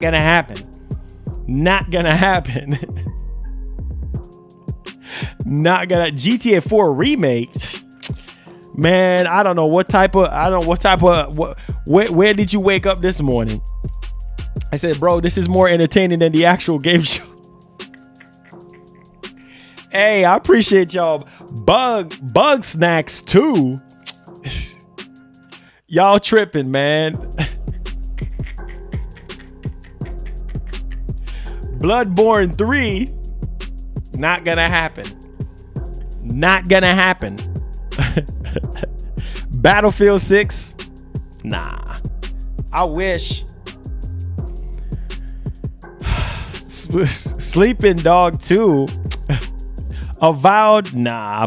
Gonna happen. Not gonna happen. Not gonna. GTA 4 remake. Man, I don't know what type of. Where did you wake up this morning? I said, bro, this is more entertaining than the actual game show. Hey, I appreciate y'all. Bug snacks too. Y'all tripping, man. Bloodborne 3, not gonna happen. Not gonna happen. Battlefield 6, nah. I wish. Sleeping Dog 2, Avowed, nah.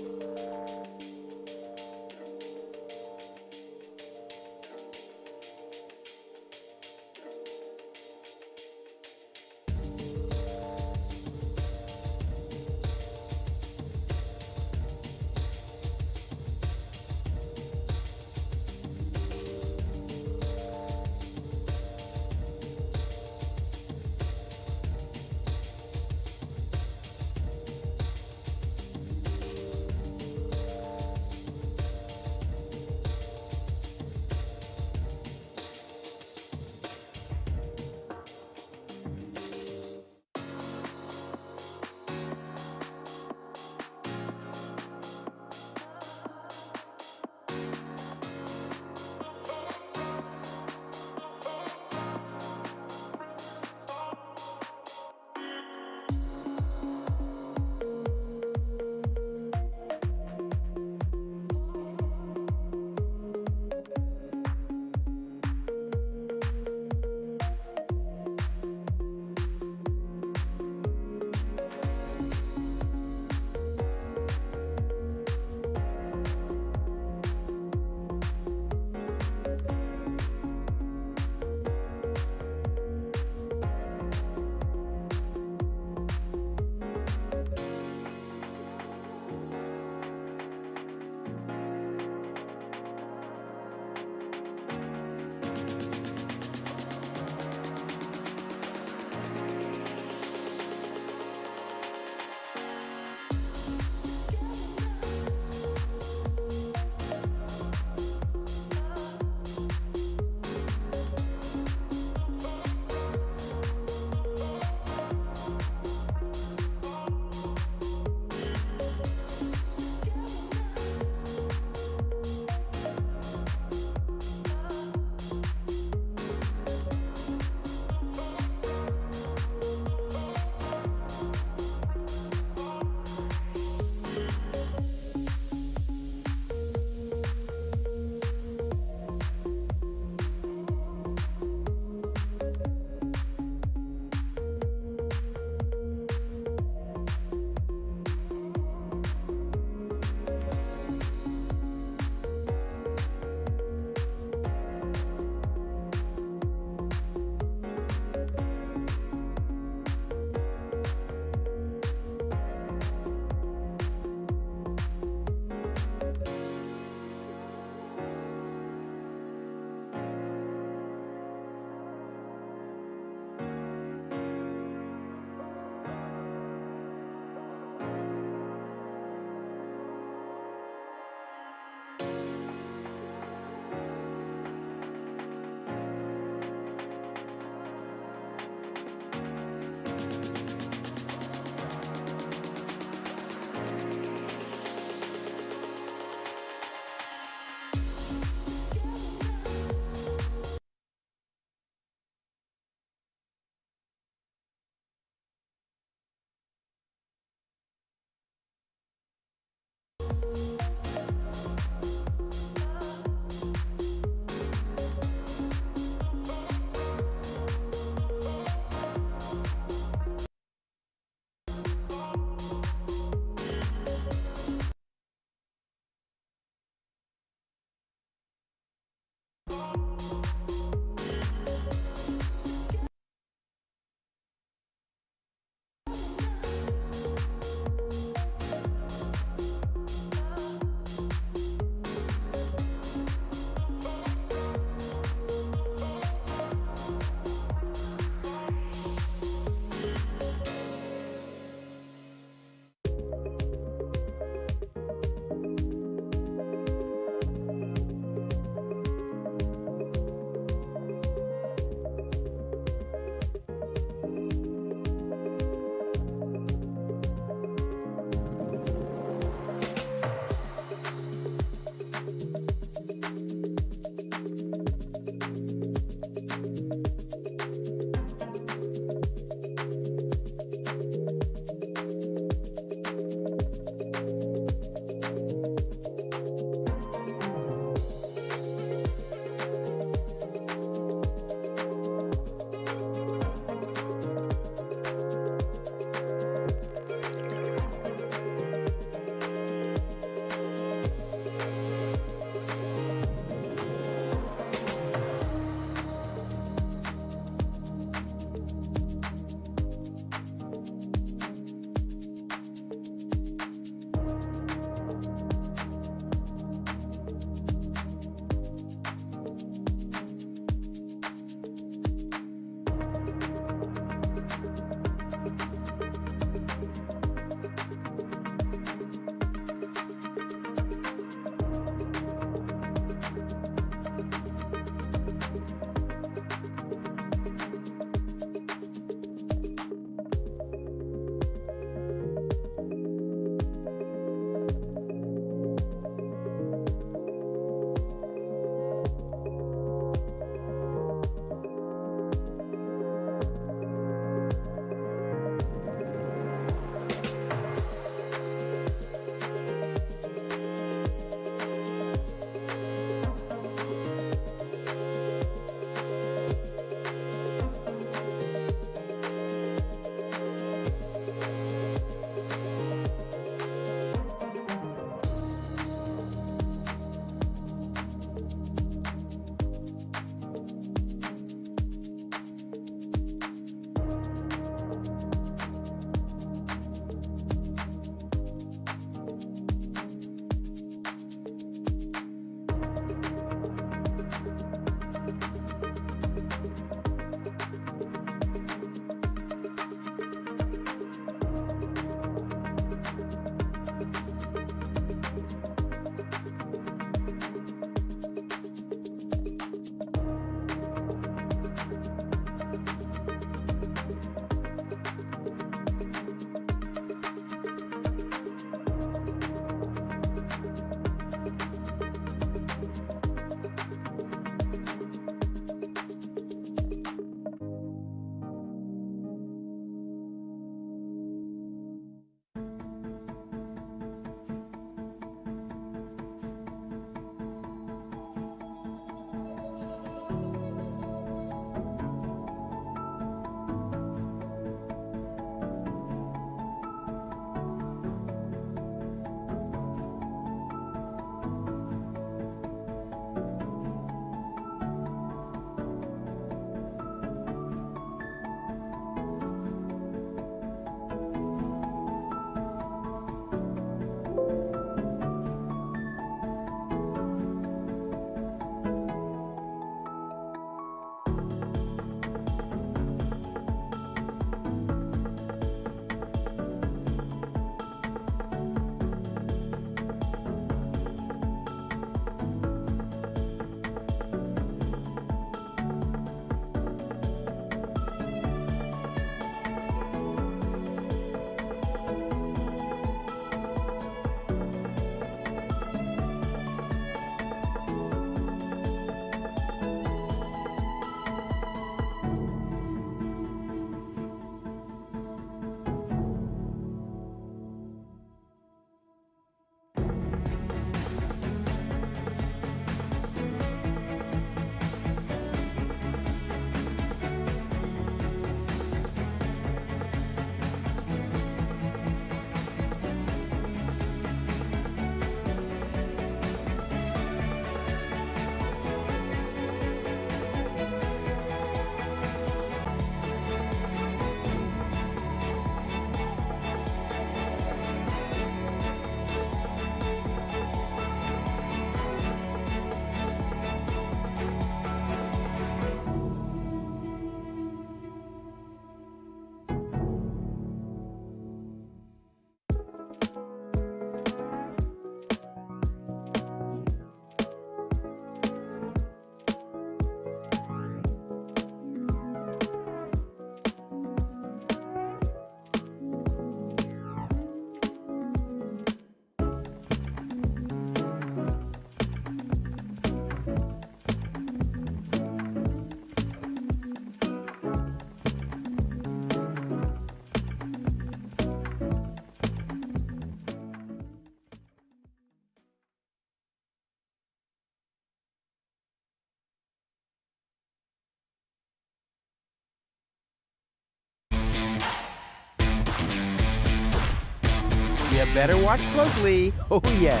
You better watch closely. Oh yeah.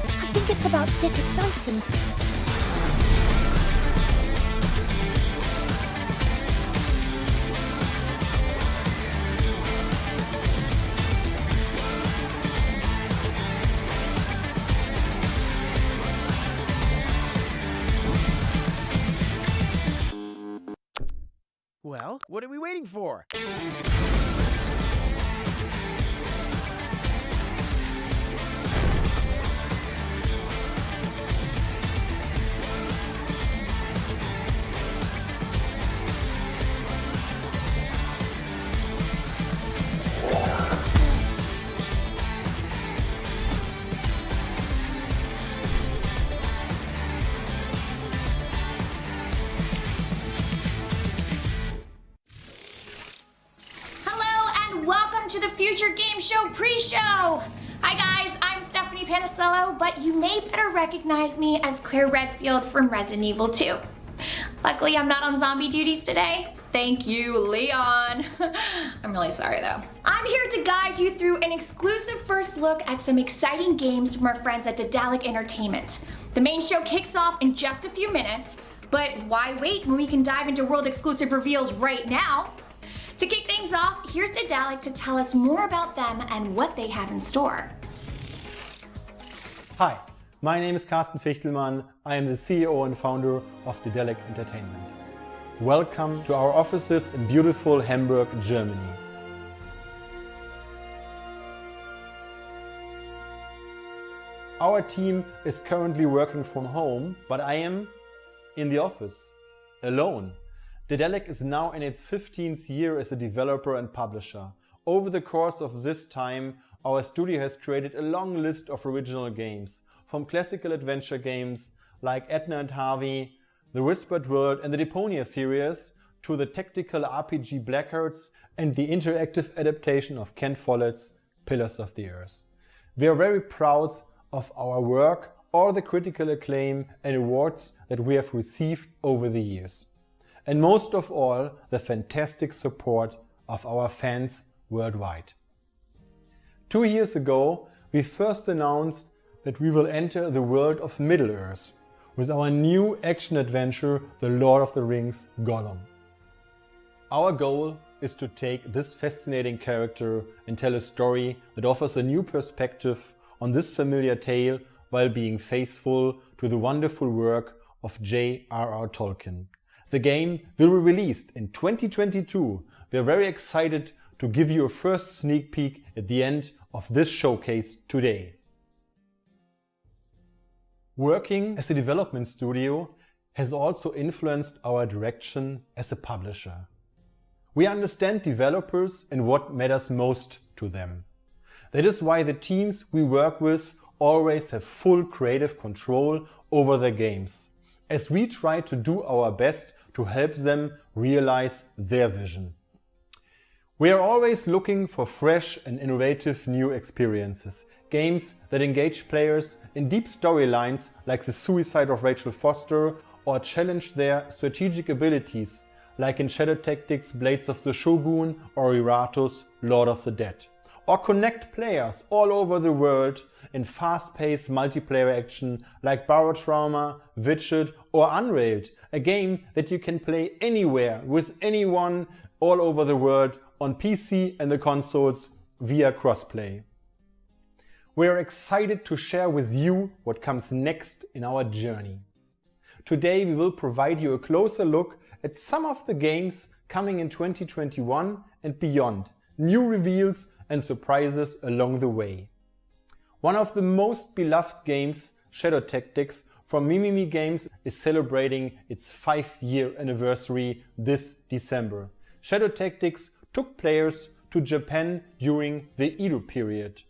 I think it's about to get exciting. Well, what are we waiting for? Welcome to the Future Game Show pre-show! Hi guys, I'm Stephanie Panicello, but you may better recognize me as Claire Redfield from Resident Evil 2. Luckily, I'm not on zombie duties today. Thank you, Leon. I'm really sorry though. I'm here to guide you through an exclusive first look at some exciting games from our friends at Daedalic Entertainment. The main show kicks off in just a few minutes, but why wait when we can dive into world exclusive reveals right now? To kick things off, here's Daedalic to tell us more about them and what they have in store. Hi, my name is Carsten Fichtelmann. I am the CEO and founder of Daedalic Entertainment. Welcome to our offices in beautiful Hamburg, Germany. Our team is currently working from home, but I am in the office, alone. Daedalic is now in its 15th year as a developer and publisher. Over the course of this time, our studio has created a long list of original games, from classical adventure games like Edna and Harvey, The Whispered World and the Deponia series, to the tactical RPG Blackhearts and the interactive adaptation of Ken Follett's Pillars of the Earth. We are very proud of our work, all the critical acclaim and awards that we have received over the years. And most of all, the fantastic support of our fans worldwide. 2 years ago, we first announced that we will enter the world of Middle-earth with our new action-adventure, The Lord of the Rings: Gollum. Our goal is to take this fascinating character and tell a story that offers a new perspective on this familiar tale while being faithful to the wonderful work of J.R.R. Tolkien. The game will be released in 2022. We are very excited to give you a first sneak peek at the end of this showcase today. Working as a development studio has also influenced our direction as a publisher. We understand developers and what matters most to them. That is why the teams we work with always have full creative control over their games, as we try to do our best to help them realize their vision. We are always looking for fresh and innovative new experiences, games that engage players in deep storylines like The Suicide of Rachel Foster, or challenge their strategic abilities like in Shadow Tactics Blades of the Shogun or Iratus Lord of the Dead, or connect players all over the world in fast-paced multiplayer action like Barotrauma, Witcher or Unrailed, a game that you can play anywhere with anyone all over the world on PC and the consoles via crossplay. We are excited to share with you what comes next in our journey. Today we will provide you a closer look at some of the games coming in 2021 and beyond, new reveals and surprises along the way. One of the most beloved games, Shadow Tactics from Mimimi Games, is celebrating its 5-year anniversary this December. Shadow Tactics took players to Japan during the Edo period.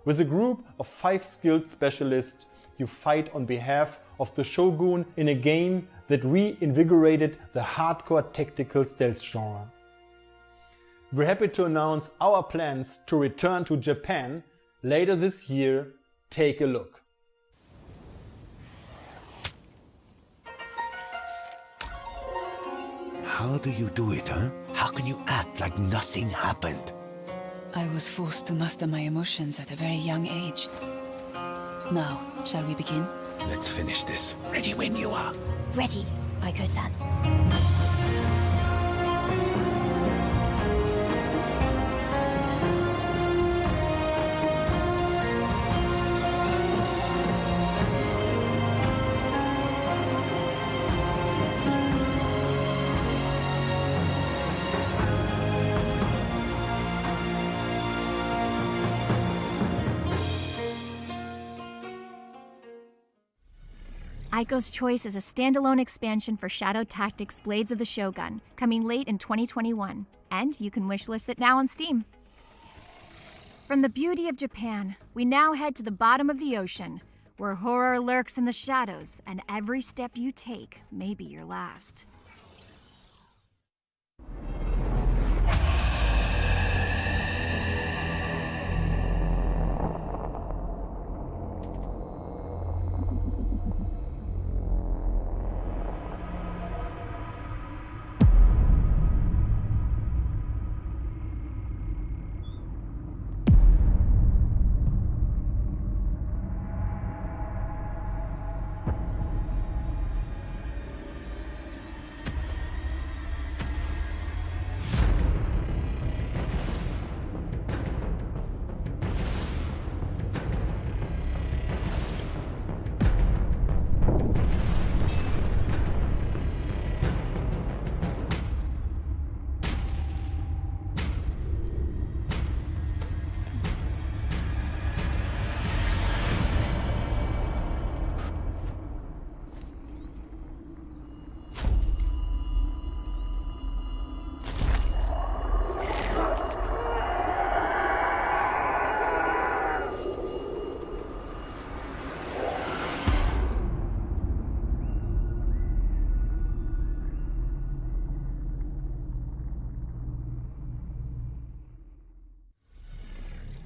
With a group of 5 skilled specialists, you fight on behalf of the Shogun in a game that reinvigorated the hardcore tactical stealth genre. We're happy to announce our plans to return to Japan later this year. Take a look. How do you do it, huh? How can you act like nothing happened? I was forced to master my emotions at a very young age. Now, shall we begin? Let's finish this. Ready when you are. Ready, Aiko-san. Aiko's Choice is a standalone expansion for Shadow Tactics Blades of the Shogun, coming late in 2021, and you can wishlist it now on Steam. From the beauty of Japan, we now head to the bottom of the ocean, where horror lurks in the shadows, and every step you take may be your last.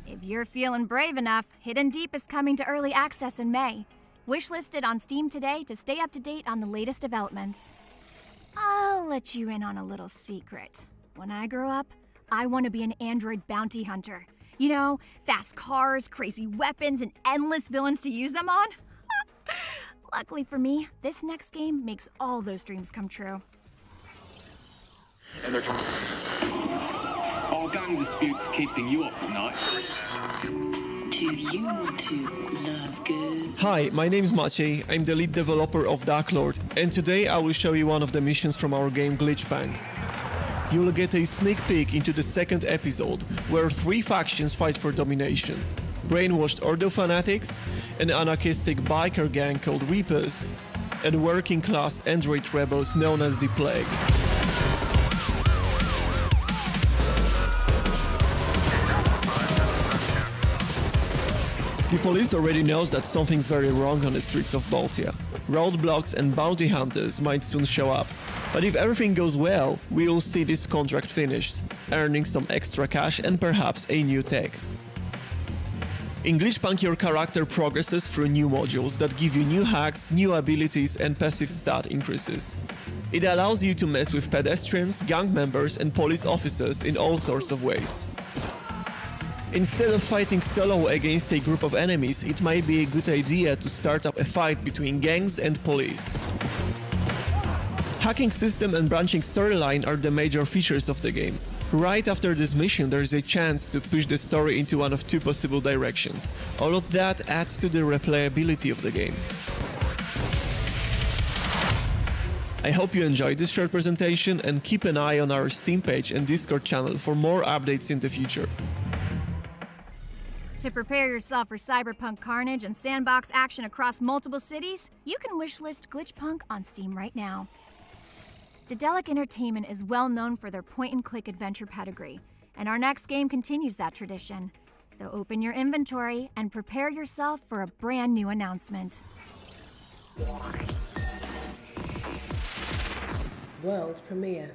If you're feeling brave enough, Hidden Deep is coming to early access in May. Wishlisted on Steam today to stay up to date on the latest developments. I'll let you in on a little secret. When I grow up, I want to be an android bounty hunter. You know, fast cars, crazy weapons, and endless villains to use them on. Luckily for me, this next game makes all those dreams come true. Are gang disputes keeping you up at night? Do you want to love good? Hi, my name is Maciej, I'm the lead developer of Dark Lord, and today I will show you one of the missions from our game Glitchpunk. You'll get a sneak peek into the second episode, where three factions fight for domination. Brainwashed Ordo fanatics, an anarchistic biker gang called Reapers, and working-class android rebels known as the Plague. The police already knows that something's very wrong on the streets of Baltia. Roadblocks and bounty hunters might soon show up. But if everything goes well, we'll see this contract finished, earning some extra cash and perhaps a new tech. In Glitchpunk, your character progresses through new modules that give you new hacks, new abilities and passive stat increases. It allows you to mess with pedestrians, gang members and police officers in all sorts of ways. Instead of fighting solo against a group of enemies, it might be a good idea to start up a fight between gangs and police. Hacking system and branching storyline are the major features of the game. Right after this mission, there is a chance to push the story into one of two possible directions. All of that adds to the replayability of the game. I hope you enjoyed this short presentation and keep an eye on our Steam page and Discord channel for more updates in the future. To prepare yourself for cyberpunk carnage and sandbox action across multiple cities, you can wishlist Glitchpunk on Steam right now. Daedalic Entertainment is well known for their point-and-click adventure pedigree, and our next game continues that tradition. So open your inventory and prepare yourself for a brand new announcement. World premiere.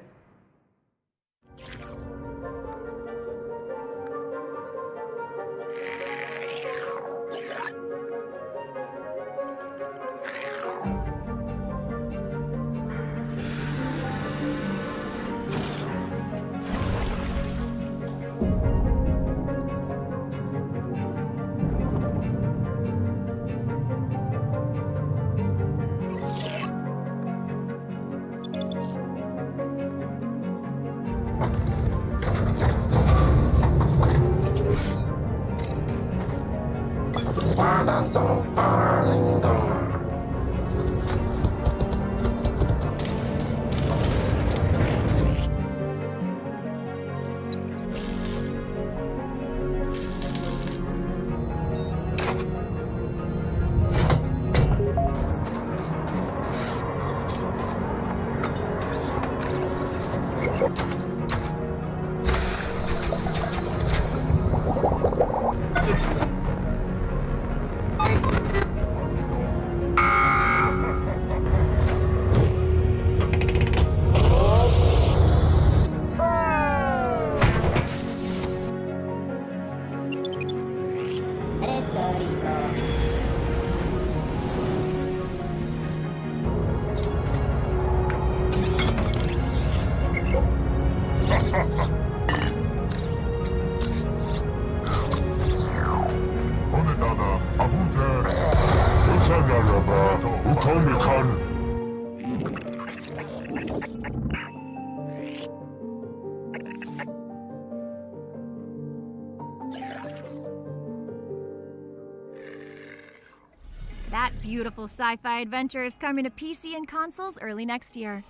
That beautiful sci-fi adventure is coming to PC and consoles early next year.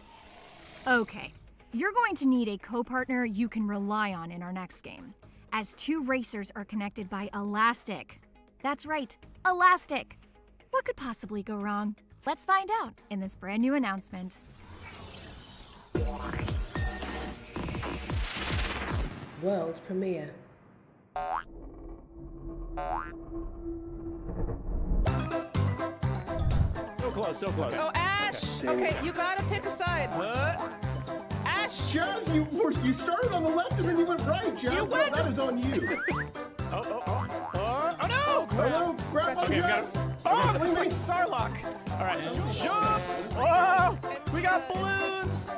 Okay, you're going to need a co-partner you can rely on in our next game, as 2 racers are connected by Elastic. That's right, Elastic. What could possibly go wrong? Let's find out in this brand new announcement. World premiere. So close, so close. Oh, Ash! Okay, you gotta pick a side. Ash! Jazz, you started on the left and then you went right, Jazz. You went. No, that is on you. Oh no! Grab on Okay, we got Jazz. Oh, this is like Sarlacc. All right, jump! Oh, we got balloons.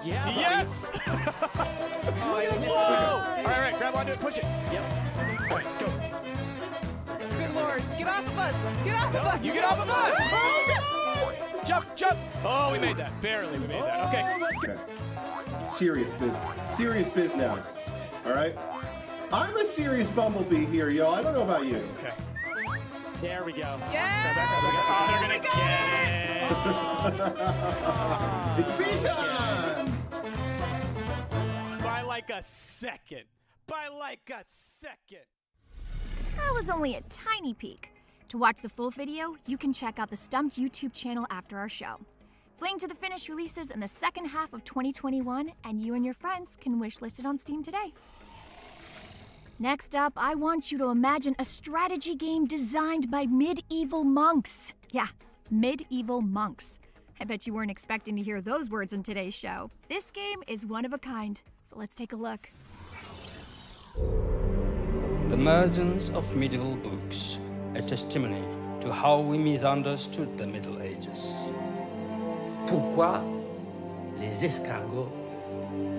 Yeah. Yes. Whoa! All right, grab onto it, push it. Yep. All right, let's go. Good lord, get off of us! Get off of us! You get off of us! Oh, no! Jump! Oh, we made that. Barely, we made that. Okay. Let's go. Serious biz now. All right. I'm a serious bumblebee here, yo. I don't know about you. Okay. There we go. Yeah! Oh, they're gonna get it. It's bee time! By like a second. By like a second. That was only a tiny peek. To watch the full video, you can check out the Stumped YouTube channel after our show. Fling to the Finish releases in the second half of 2021, and you and your friends can wishlist it on Steam today. Next up, I want you to imagine a strategy game designed by medieval monks. Yeah, medieval monks. I bet you weren't expecting to hear those words in today's show. This game is one of a kind, so let's take a look. The emergence of medieval books, a testimony to how we misunderstood the Middle Ages. Pourquoi les escargots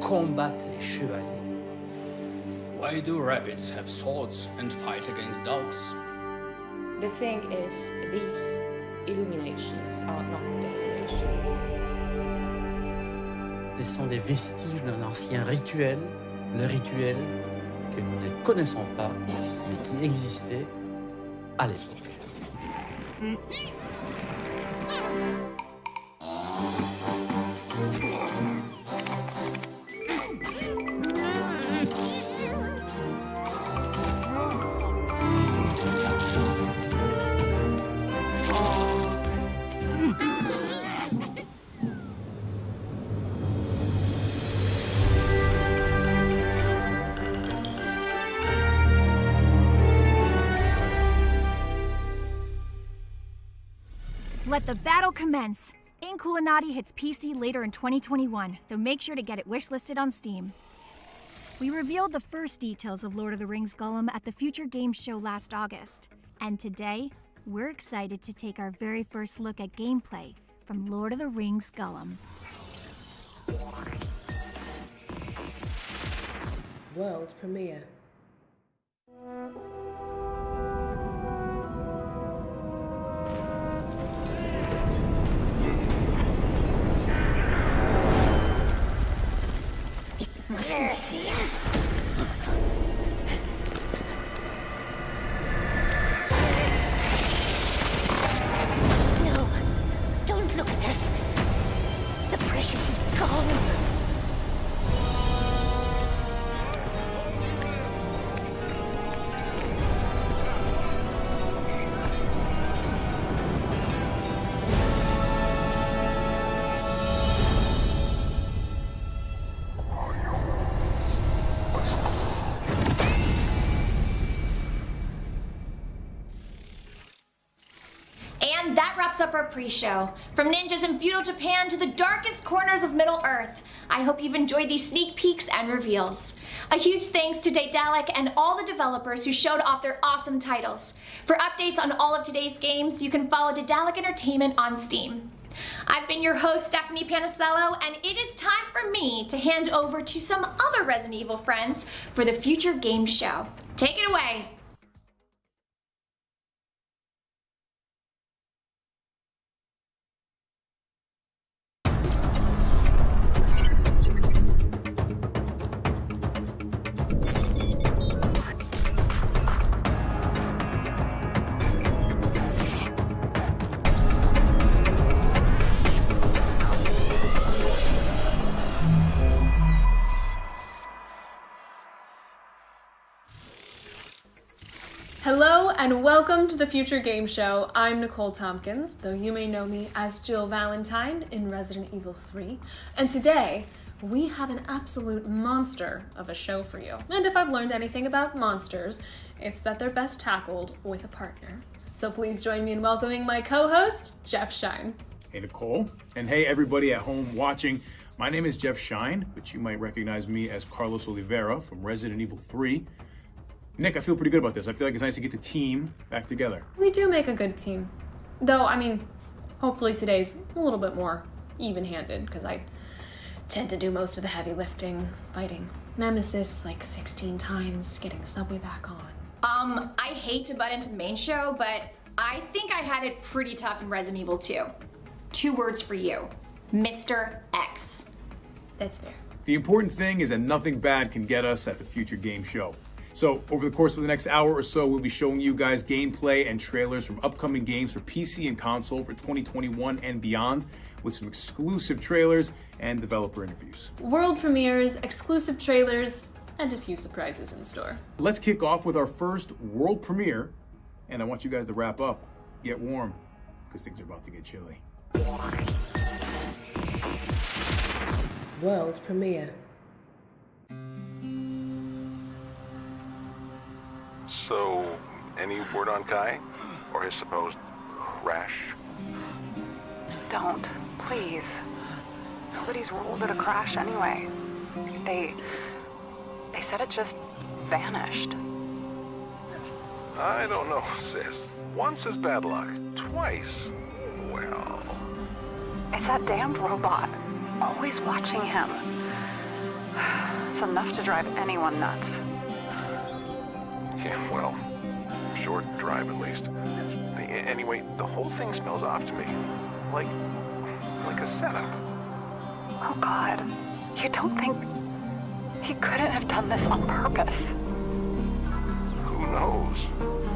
combattent les chevaliers? Why do rabbits have swords and fight against dogs? The thing is, these illuminations are not decorations. Ce sont des vestiges d'un ancien rituel, le rituel que nous ne connaissons pas, mais qui existait à l'époque. Let the battle commence! Inkulinati hits PC later in 2021, so make sure to get it wishlisted on Steam. We revealed the first details of Lord of the Rings Gollum at the Future Games Show last August, and today, we're excited to take our very first look at gameplay from Lord of the Rings Gollum. World premiere. Must you see us? And that wraps up our pre-show. From ninjas in feudal Japan to the darkest corners of Middle Earth, I hope you've enjoyed these sneak peeks and reveals. A huge thanks to Daedalic and all the developers who showed off their awesome titles. For updates on all of today's games, you can follow Daedalic Entertainment on Steam. I've been your host, Stephanie Panisello, and it is time for me to hand over to some other Resident Evil friends for the Future Game Show. Take it away. Hello and welcome to the Future Game Show. I'm Nicole Tompkins, though you may know me as Jill Valentine in Resident Evil 3. And today, we have an absolute monster of a show for you. And if I've learned anything about monsters, it's that they're best tackled with a partner. So please join me in welcoming my co-host, Jeff Shine. Hey Nicole, and hey everybody at home watching. My name is Jeff Shine, but you might recognize me as Carlos Oliveira from Resident Evil 3. Nick, I feel pretty good about this. I feel like it's nice to get the team back together. We do make a good team. Though, I mean, hopefully today's a little bit more even-handed, because I tend to do most of the heavy lifting, fighting Nemesis like 16 times, getting the subway back on. I hate to butt into the main show, but I think I had it pretty tough in Resident Evil 2. 2 words for you. Mr. X. That's fair. The important thing is that nothing bad can get us at the Future Game Show. So over the course of the next hour or so, we'll be showing you guys gameplay and trailers from upcoming games for PC and console for 2021 and beyond, with some exclusive trailers and developer interviews. World premieres, exclusive trailers, and a few surprises in store. Let's kick off with our first world premiere, and I want you guys to wrap up, get warm, because things are about to get chilly. World premiere. So, any word on Kai? Or his supposed rash? Don't, please. Nobody's ruled it a crash anyway. They said it just vanished. I don't know, sis. Once is bad luck. Twice, well... It's that damned robot. Always watching him. It's enough to drive anyone nuts. Yeah, well, short drive at least. Anyway, the whole thing smells off to me. Like a setup. Oh God, you don't think he couldn't have done this on purpose? Who knows?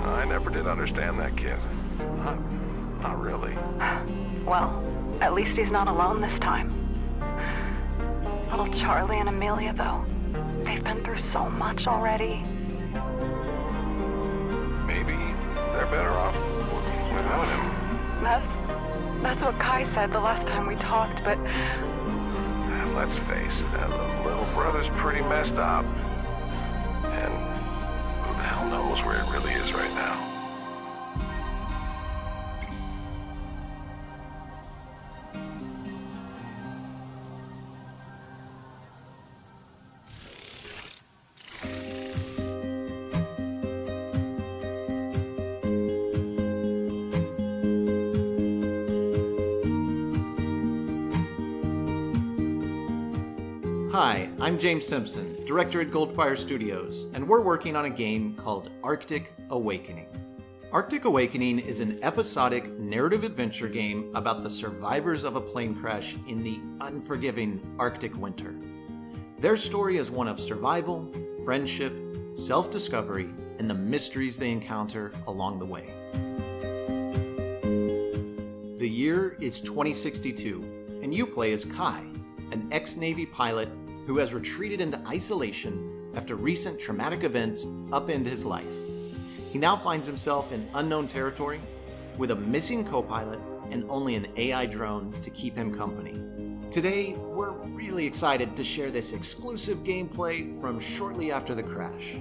I never did understand that kid. Not really. Well, at least he's not alone this time. Little Charlie and Amelia, though, they've been through so much already. Maybe they're better off without him. That's what Kai said the last time we talked, but... Let's face it, the little brother's pretty messed up. And who the hell knows where it really is right now. Hi, I'm James Simpson, director at Goldfire Studios, and we're working on a game called Arctic Awakening. Arctic Awakening is an episodic narrative adventure game about the survivors of a plane crash in the unforgiving Arctic winter. Their story is one of survival, friendship, self-discovery, and the mysteries they encounter along the way. The year is 2062, and you play as Kai, an ex-Navy pilot who has retreated into isolation after recent traumatic events upend his life. He now finds himself in unknown territory with a missing co-pilot and only an AI drone to keep him company. Today, we're really excited to share this exclusive gameplay from shortly after the crash.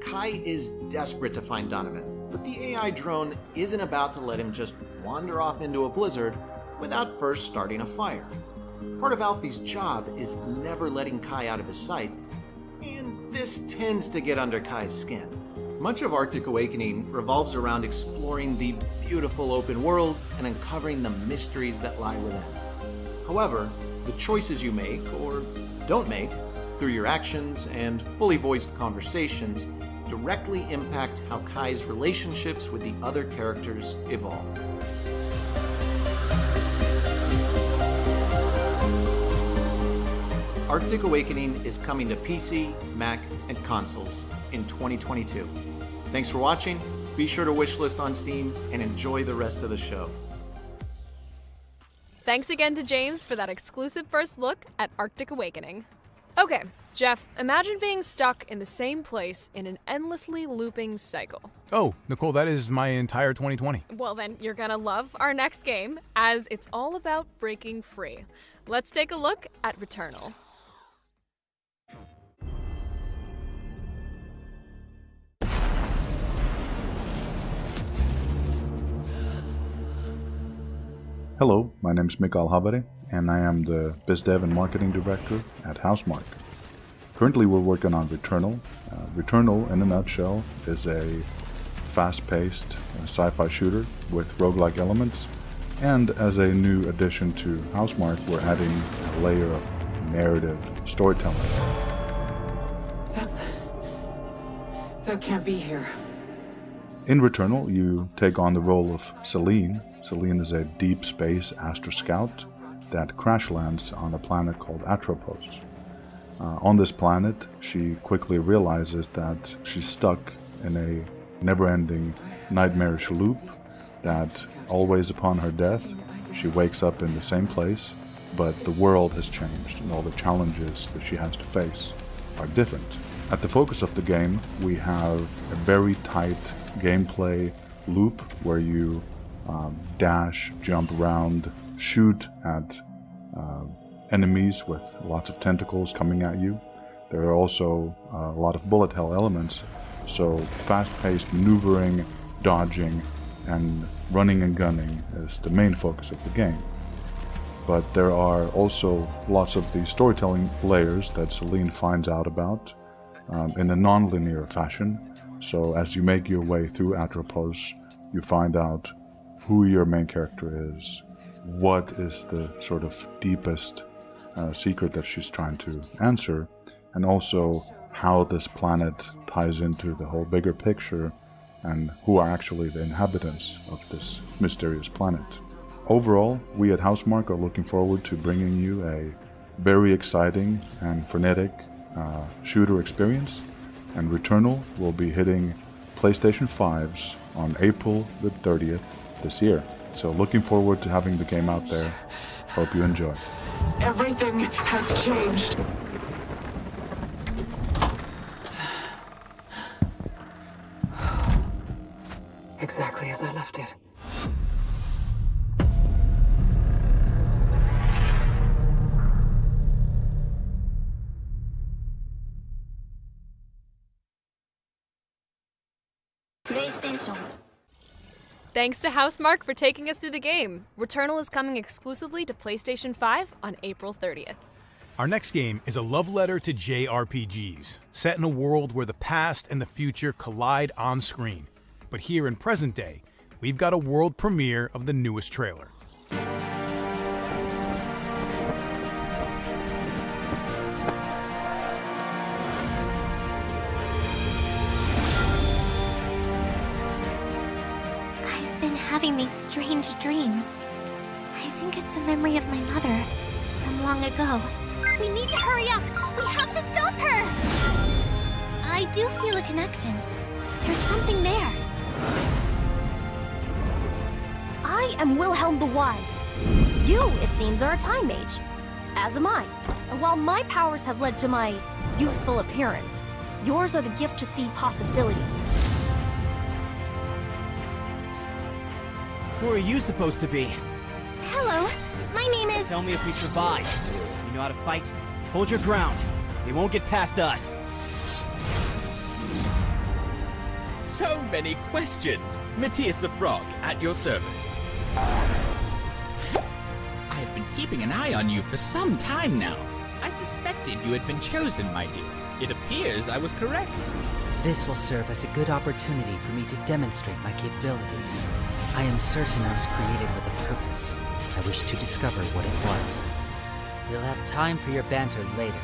Kai is desperate to find Donovan, But the AI drone isn't about to let him just wander off into a blizzard without first starting a fire. Part of Alfie's job is never letting Kai out of his sight, and this tends to get under Kai's skin. Much of Arctic Awakening revolves around exploring the beautiful open world and uncovering the mysteries that lie within. However, the choices you make or don't make through your actions and fully voiced conversations directly impact how Kai's relationships with the other characters evolve. Arctic Awakening is coming to PC, Mac, and consoles in 2022. Thanks for watching. Be sure to wishlist on Steam and enjoy the rest of the show. Thanks again to James for that exclusive first look at Arctic Awakening. Okay, Jeff, imagine being stuck in the same place in an endlessly looping cycle. Oh, Nicole, that is my entire 2020. Well, then you're gonna love our next game, as it's all about breaking free. Let's take a look at Returnal. Hello, my name is Mikael Haveri, and I am the BizDev and Marketing Director at Housemarque. Currently we're working on Returnal. Returnal, in a nutshell, is a fast-paced sci-fi shooter with roguelike elements, and as a new addition to Housemarque, we're adding a layer of narrative storytelling. That can't be here. In Returnal, you take on the role of Celine. Celine is a deep space astro scout that crash lands on a planet called Atropos. On this planet, she quickly realizes that she's stuck in a never-ending nightmarish loop, that always upon her death, she wakes up in the same place, but the world has changed and all the challenges that she has to face are different. At the focus of the game, we have a very tight gameplay loop where you dash, jump around, shoot at enemies with lots of tentacles coming at you. There are also a lot of bullet hell elements, so fast-paced maneuvering, dodging, and running and gunning is the main focus of the game. But there are also lots of the storytelling layers that Celine finds out about in a non-linear fashion. So as you make your way through Atropos, you find out who your main character is, what is the sort of deepest secret that she's trying to answer, and also how this planet ties into the whole bigger picture and who are actually the inhabitants of this mysterious planet. Overall, we at Housemarque are looking forward to bringing you a very exciting and frenetic shooter experience, and Returnal will be hitting PlayStation 5s on April the 30th this year. So looking forward to having the game out there. Hope you enjoy. Everything has changed. Exactly as I left it. PlayStation. Thanks to Housemarque for taking us through the game. Returnal is coming exclusively to PlayStation 5 on April 30th. Our next game is a love letter to JRPGs, set in a world where the past and the future collide on screen. But here in present day, we've got a world premiere of the newest trailer. Having these strange dreams. I think it's a memory of my mother from long ago. We need to hurry up! We have to stop her! I do feel a connection. There's something there. I am Wilhelm the Wise. You, it seems, are a time mage. As am I. And while my powers have led to my youthful appearance, yours are the gift to see possibility. Who are you supposed to be? Hello, my name is... Tell me if we survive. You know how to fight? Hold your ground. They won't get past us. So So many questions. Matthias the Frog, at your service. I have been keeping an eye on you for some time now. I suspected you had been chosen, my dear. It appears I was correct. This will serve as a good opportunity for me to demonstrate my capabilities. I am certain I was created with a purpose. I wish to discover what it was. We'll have time for your banter later.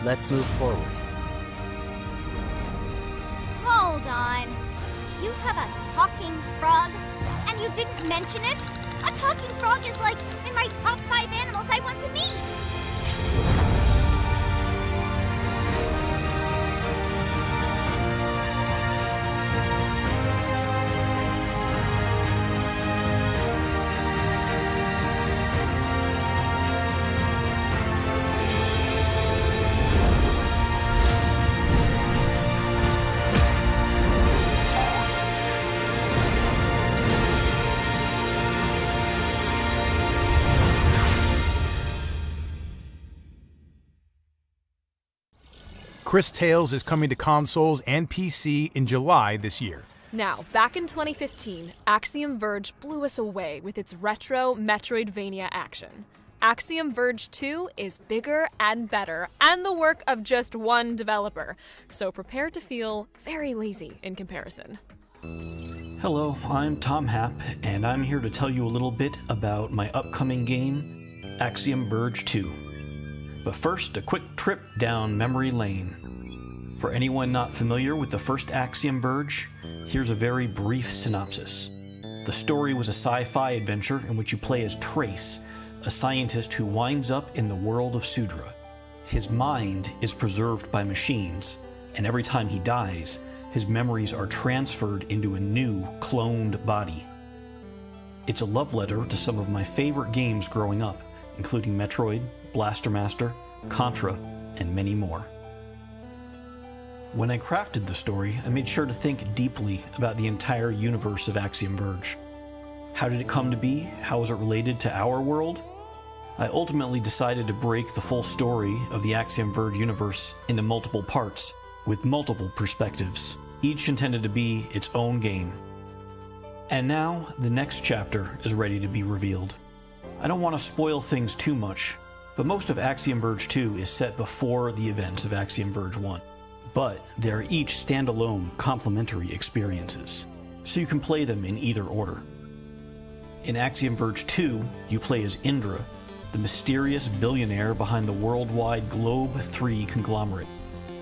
Let's move forward. Hold on. You have a talking frog? And you didn't mention it? A talking frog is like in my top 5 animals I want to meet! Cris Tales is coming to consoles and PC in July this year. Now, back in 2015, Axiom Verge blew us away with its retro Metroidvania action. Axiom Verge 2 is bigger and better, and the work of just one developer, so prepare to feel very lazy in comparison. Hello, I'm Tom Happ, and I'm here to tell you a little bit about my upcoming game, Axiom Verge 2. But first, a quick trip down memory lane. For anyone not familiar with the first Axiom Verge, here's a very brief synopsis. The story was a sci-fi adventure in which you play as Trace, a scientist who winds up in the world of Sudra. His mind is preserved by machines, and every time he dies, his memories are transferred into a new, cloned body. It's a love letter to some of my favorite games growing up, including Metroid, Blaster Master, Contra, and many more. When I crafted the story, I made sure to think deeply about the entire universe of Axiom Verge. How did it come to be? How is it related to our world? I ultimately decided to break the full story of the Axiom Verge universe into multiple parts, with multiple perspectives, each intended to be its own game. And now, the next chapter is ready to be revealed. I don't want to spoil things too much, but most of Axiom Verge 2 is set before the events of Axiom Verge 1. But they are each standalone, complementary experiences, so you can play them in either order. In Axiom Verge 2, you play as Indra, the mysterious billionaire behind the worldwide Globe 3 conglomerate.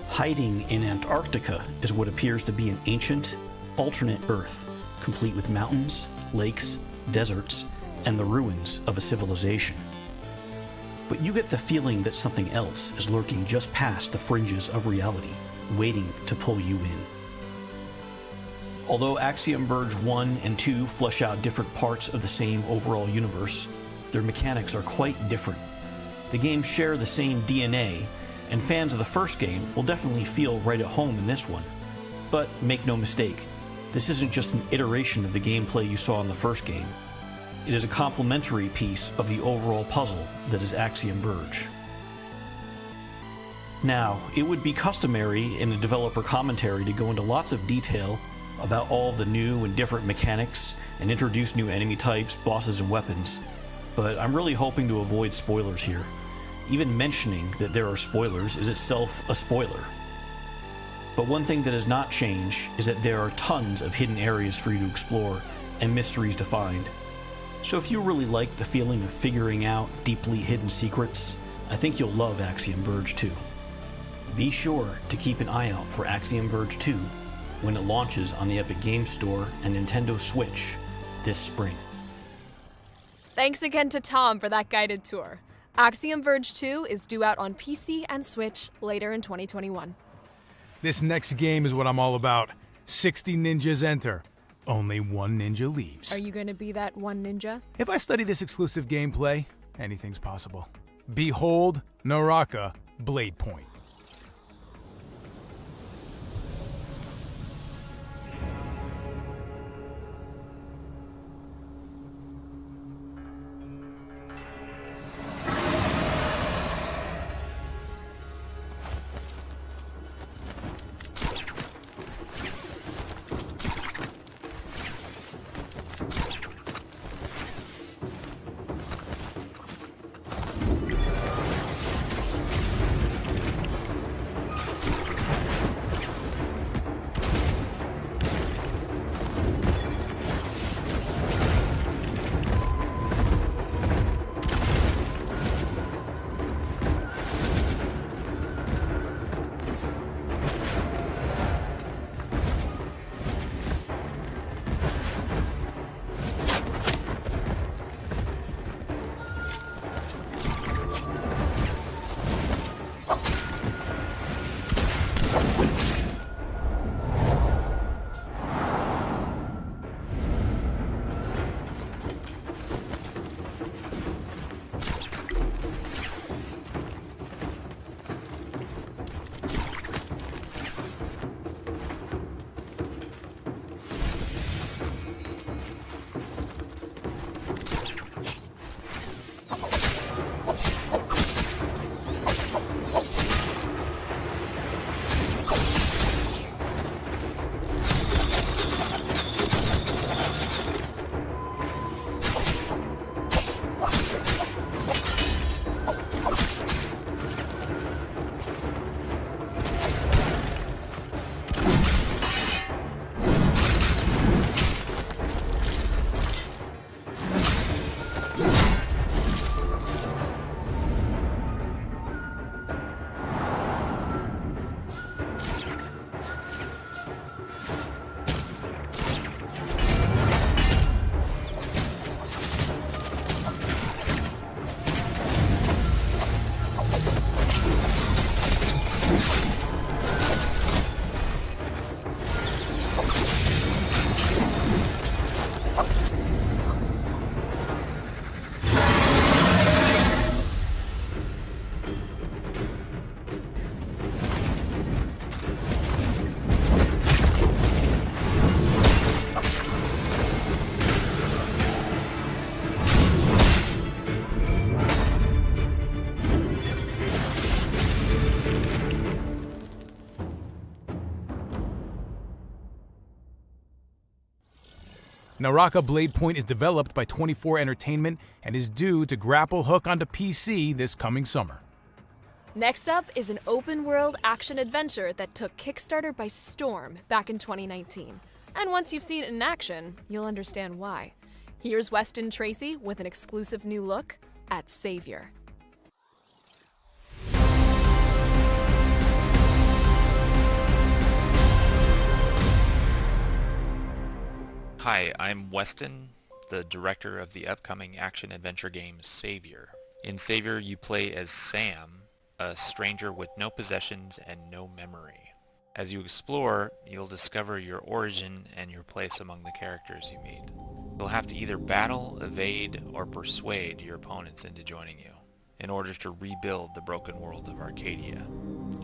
Hiding in Antarctica is what appears to be an ancient, alternate Earth, complete with mountains, lakes, deserts, and the ruins of a civilization. But you get the feeling that something else is lurking just past the fringes of reality, waiting to pull you in. Although Axiom Verge 1 and 2 flesh out different parts of the same overall universe, their mechanics are quite different. The games share the same DNA, and fans of the first game will definitely feel right at home in this one. But make no mistake, this isn't just an iteration of the gameplay you saw in the first game. It is a complementary piece of the overall puzzle that is Axiom Verge. Now, it would be customary in a developer commentary to go into lots of detail about all the new and different mechanics and introduce new enemy types, bosses, and weapons, but I'm really hoping to avoid spoilers here. Even mentioning that there are spoilers is itself a spoiler. But one thing that has not changed is that there are tons of hidden areas for you to explore and mysteries to find. So if you really like the feeling of figuring out deeply hidden secrets, I think you'll love Axiom Verge 2. Be sure to keep an eye out for Axiom Verge 2 when it launches on the Epic Games Store and Nintendo Switch this spring. Thanks again to Tom for that guided tour. Axiom Verge 2 is due out on PC and Switch later in 2021. This next game is what I'm all about. 60 ninjas enter. Only one ninja leaves. Are you going to be that one ninja? If I study this exclusive gameplay, anything's possible. Behold, Naraka Blade Point. Naraka Blade Point is developed by 24 Entertainment and is due to grapple hook onto PC this coming summer. Next up is an open-world action-adventure that took Kickstarter by storm back in 2019. And once you've seen it in action, you'll understand why. Here's Weston Tracy with an exclusive new look at Savior. Hi, I'm Weston, the director of the upcoming action-adventure game Savior. In Savior, you play as Sam, a stranger with no possessions and no memory. As you explore, you'll discover your origin and your place among the characters you meet. You'll have to either battle, evade, or persuade your opponents into joining you in order to rebuild the broken world of Arcadia.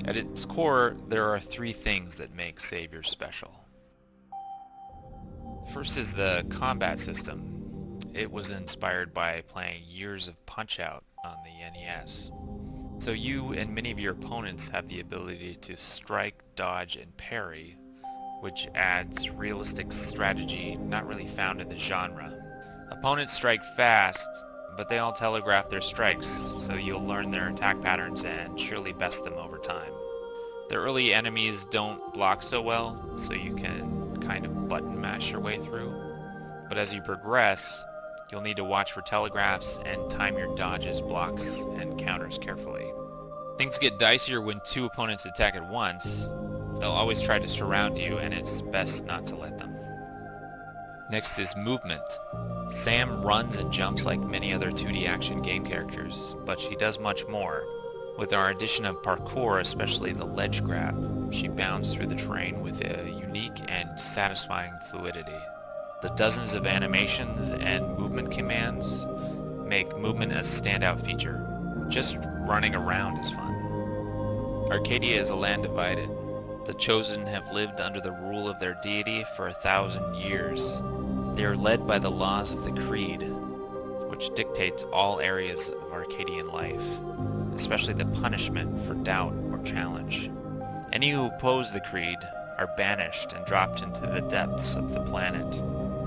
At its core, there are three things that make Savior special. First is the combat system. It was inspired by playing years of Punch-Out on the NES. So you and many of your opponents have the ability to strike, dodge, and parry, which adds realistic strategy not really found in the genre. Opponents strike fast, but they all telegraph their strikes, so you'll learn their attack patterns and surely best them over time. The early enemies don't block so well, so you can kind of button mash your way through. But as you progress, you'll need to watch for telegraphs and time your dodges, blocks, and counters carefully. Things get dicier when two opponents attack at once. They'll always try to surround you, and it's best not to let them. Next is movement. Sam runs and jumps like many other 2D action game characters, but she does much more. With our addition of parkour, especially the ledge grab, she bounds through the terrain with a unique and satisfying fluidity. The dozens of animations and movement commands make movement a standout feature. Just running around is fun. Arcadia is a land divided. The Chosen have lived under the rule of their deity for 1,000 years. They are led by the laws of the Creed, which dictates all areas of Arcadian life, especially the punishment for doubt or challenge. Any who oppose the Creed are banished and dropped into the depths of the planet.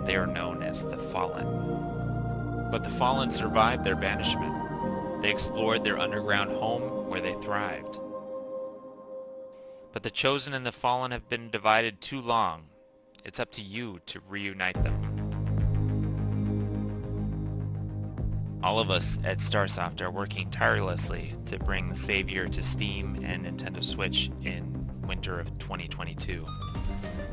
They are known as the Fallen. But the Fallen survived their banishment. They explored their underground home where they thrived. But the Chosen and the Fallen have been divided too long. It's up to you to reunite them. All of us at Starsoft are working tirelessly to bring Savior to Steam and Nintendo Switch in winter of 2022.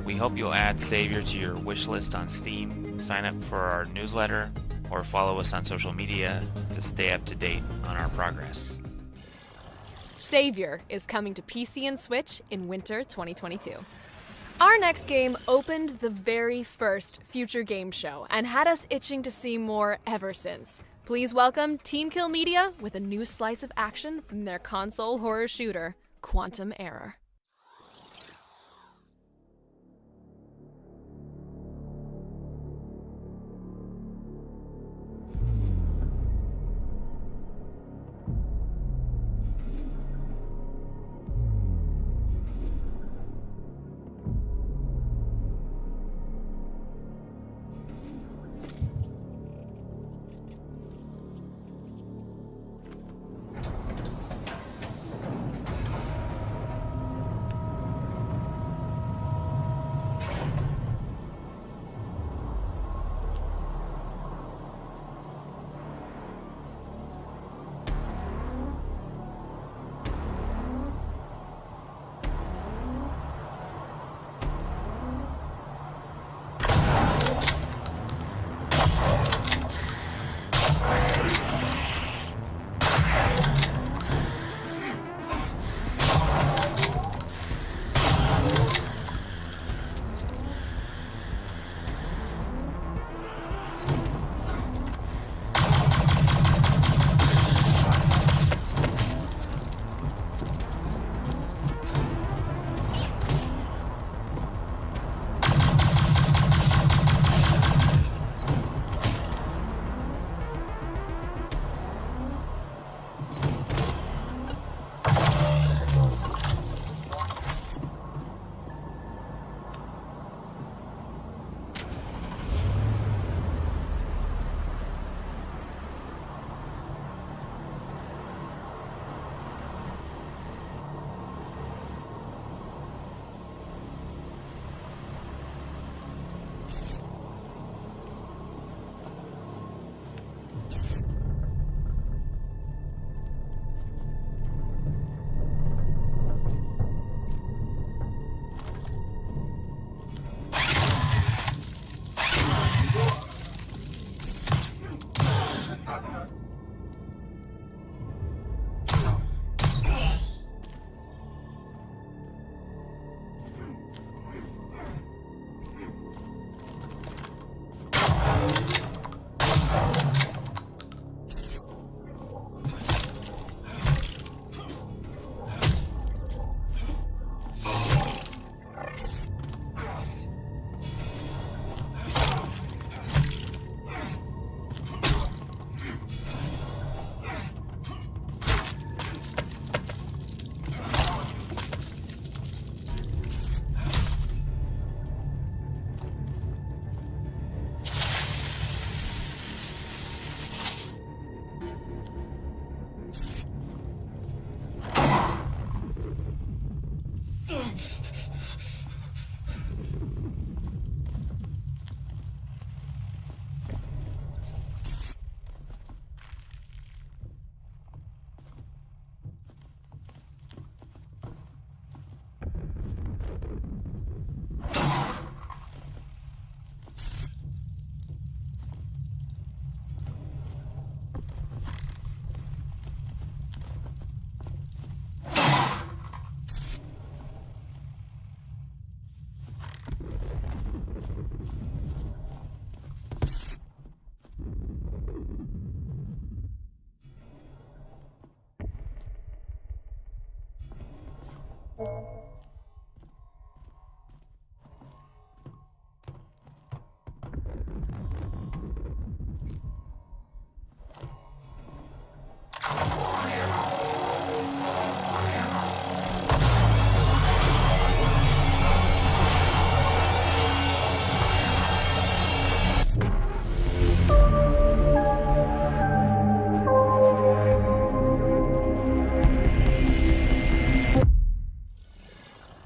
We hope you'll add Savior to your wishlist on Steam, sign up for our newsletter, or follow us on social media to stay up to date on our progress. Savior is coming to PC and Switch in winter 2022. Our next game opened the very first Future Game Show and had us itching to see more ever since. Please welcome Team Kill Media with a new slice of action from their console horror shooter, Quantum Error.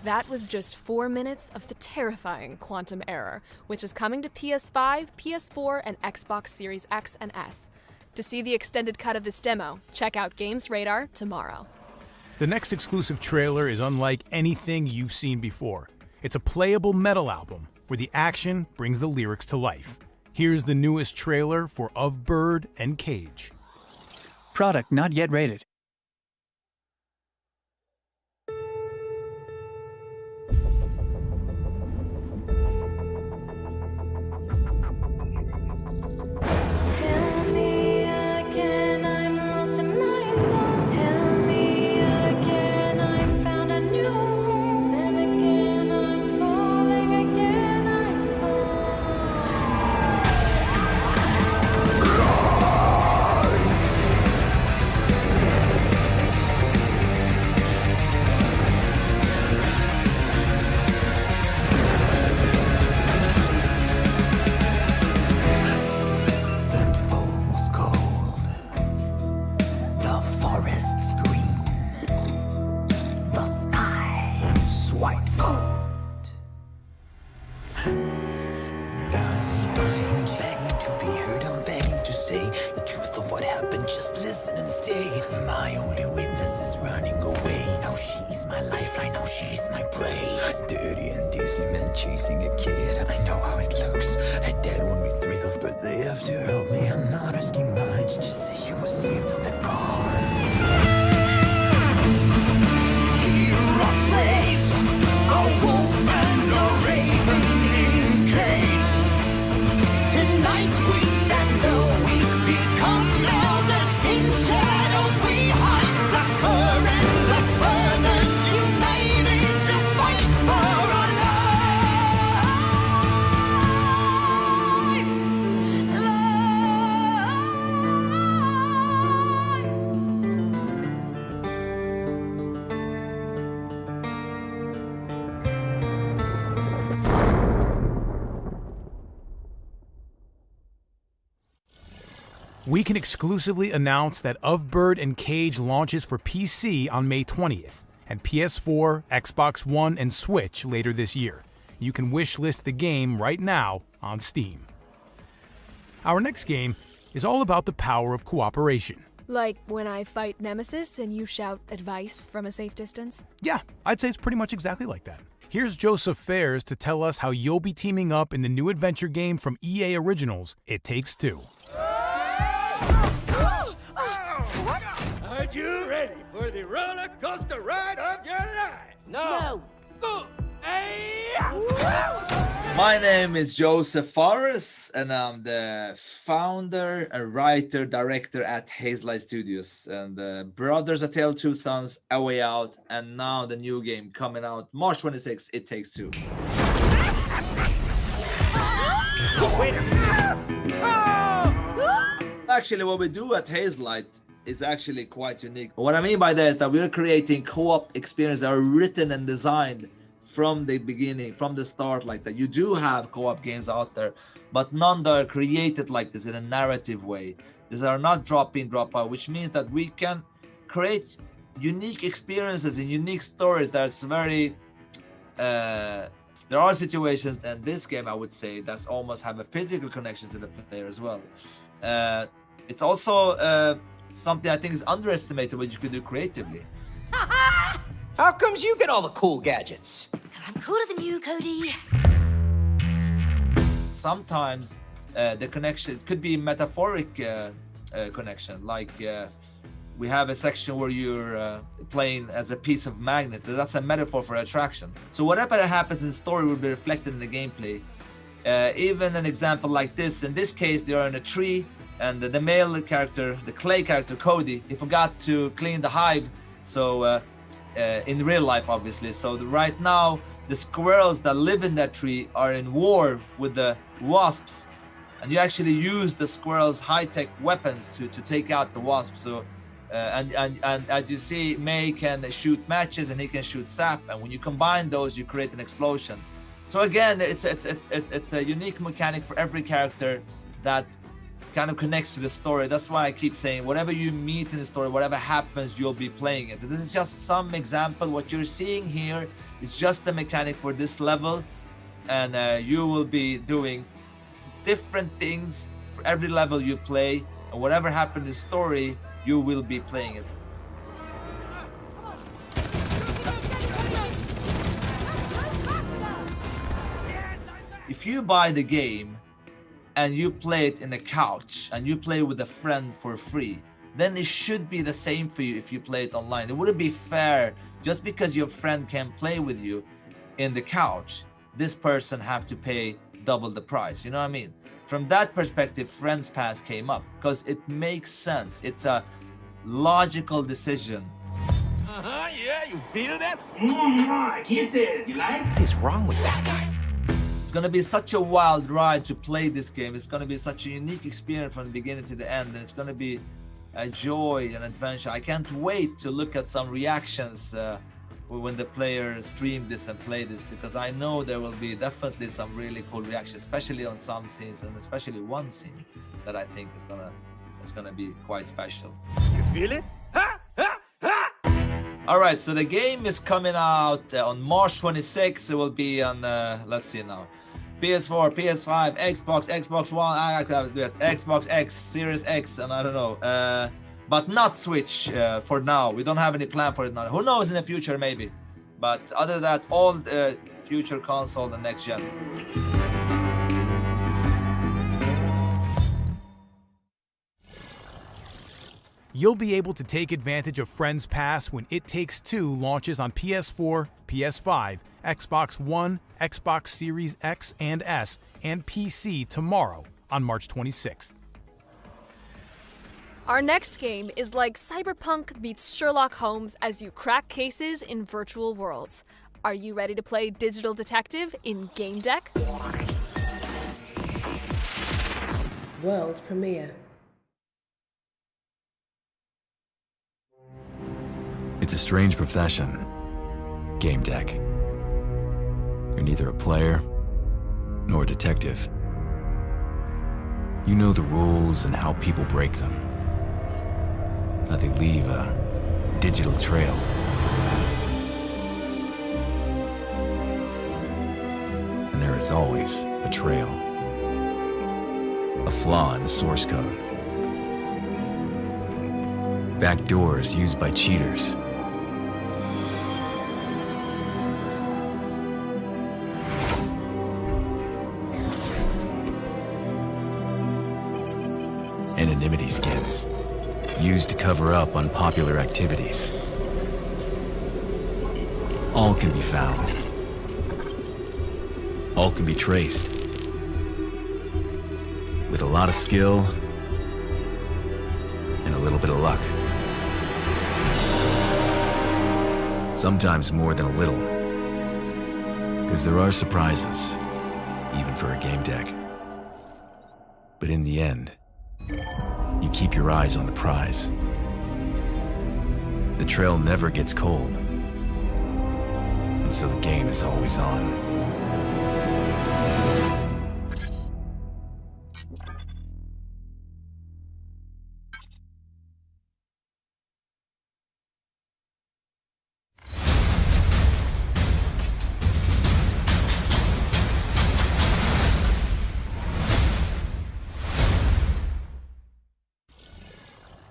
That was just 4 minutes of the terrifying Quantum Error, which is coming to PS5, PS4, and Xbox Series X and S. To see the extended cut of this demo, check out Games Radar tomorrow. The next exclusive trailer is unlike anything you've seen before. It's a playable metal album where the action brings the lyrics to life. Here's the newest trailer for Of Bird and Cage. Product not yet rated. We can exclusively announce that Of Bird and Cage launches for PC on May 20th, and PS4, Xbox One, and Switch later this year. You can wishlist the game right now on Steam. Our next game is all about the power of cooperation. Like when I fight Nemesis and you shout advice from a safe distance? Yeah, I'd say it's pretty much exactly like that. Here's Joseph Fares to tell us how you'll be teaming up in the new adventure game from EA Originals, It Takes Two. Are you ready for the roller coaster ride of your life? No. My name is Joseph Fares, and I'm the founder and writer, director at Hazelight Studios. And Brothers: A Tale of Two Sons, A Way Out, and now the new game coming out March 26th, It Takes Two. Actually, what we do at Hazelight is actually quite unique. What I mean by that is that we're creating co-op experiences that are written and designed from the beginning, from the start like that. You do have co-op games out there, but none that are created like this in a narrative way. These are not drop in, drop out, which means that we can create unique experiences and unique stories that's very... there are situations in this game, I would say, that's almost have a physical connection to the player as well. It's also something I think is underestimated what you can do creatively. How comes you get all the cool gadgets? Because I'm cooler than you, Cody. Sometimes the connection could be metaphoric connection, like we have a section where you're playing as a piece of magnet. That's a metaphor for attraction. So whatever happens in the story will be reflected in the gameplay. Even an example like this, in this case, they are in a tree, and the male character, the clay character, Cody, he forgot to clean the hive. So in real life, obviously. So right now, the squirrels that live in that tree are in war with the wasps. And you actually use the squirrels' high-tech weapons to take out the wasps. So, and as you see, May can shoot matches and he can shoot sap. And when you combine those, you create an explosion. So again, it's a unique mechanic for every character that kind of connects to the story. That's why I keep saying whatever you meet in the story, whatever happens, you'll be playing it. This is just some example. What you're seeing here is just the mechanic for this level, and you will be doing different things for every level you play, and whatever happened in the story, you will be playing it. If you buy the game and you play it in a couch and you play with a friend for free, then it should be the same for you if you play it online. It wouldn't be fair just because your friend can play with you in the couch, this person have to pay double the price. You know what I mean? From that perspective, Friends Pass came up because it makes sense. It's a logical decision. Yeah, you feel that? Kisses, you like? What is wrong with that guy? It's gonna be such a wild ride to play this game. It's gonna be such a unique experience from the beginning to the end, and it's gonna be a joy and adventure. I can't wait to look at some reactions when the players stream this and play this, because I know there will be definitely some really cool reactions, especially on some scenes, and especially one scene that I think is gonna be quite special. You feel it? All right, so the game is coming out on March 26th. It will be on, let's see now, PS4, PS5, Xbox, Xbox One, Xbox X, Series X, and I don't know. But not Switch for now. We don't have any plan for it now. Who knows in the future, maybe. But other than that, all the future console and next gen. You'll be able to take advantage of Friends Pass when It Takes Two launches on PS4, PS5, Xbox One, Xbox Series X and S, and PC tomorrow on March 26th. Our next game is like Cyberpunk meets Sherlock Holmes as you crack cases in virtual worlds. Are you ready to play Digital Detective in Game Deck? World premiere. It's a strange profession, Game Deck. You're neither a player nor a detective. You know the rules and how people break them, how they leave a digital trail. And there is always a trail, a flaw in the source code, backdoors used by cheaters. Anonymity skins, used to cover up unpopular activities. All can be found. All can be traced. With a lot of skill and a little bit of luck. Sometimes more than a little. Because there are surprises, even for a game deck. But in the end, you keep your eyes on the prize. The trail never gets cold, and so the game is always on.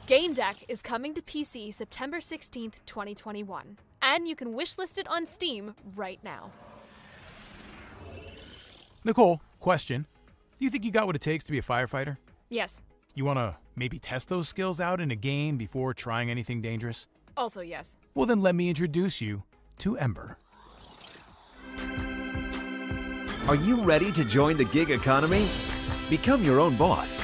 Game Deck is coming to PC September 16th, 2021, and you can wishlist it on Steam right now. Nicole, question. Do you think you got what it takes to be a firefighter? Yes. You want to maybe test those skills out in a game before trying anything dangerous? Also yes. Well, then let me introduce you to Ember. Are you ready to join the gig economy? Become your own boss.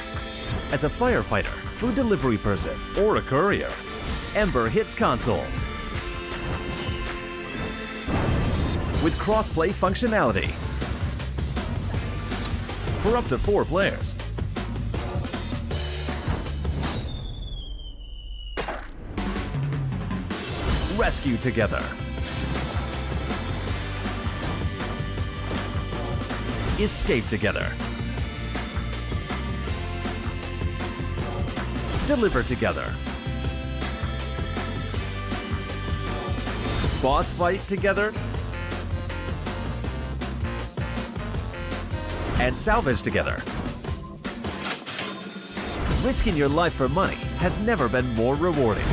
As a firefighter, food delivery person, or a courier, Ember hits consoles with cross-play functionality for up to 4 players. Rescue together. Escape together. deliver together. Boss fight together. And salvage together. Risking your life for money has never been more rewarding.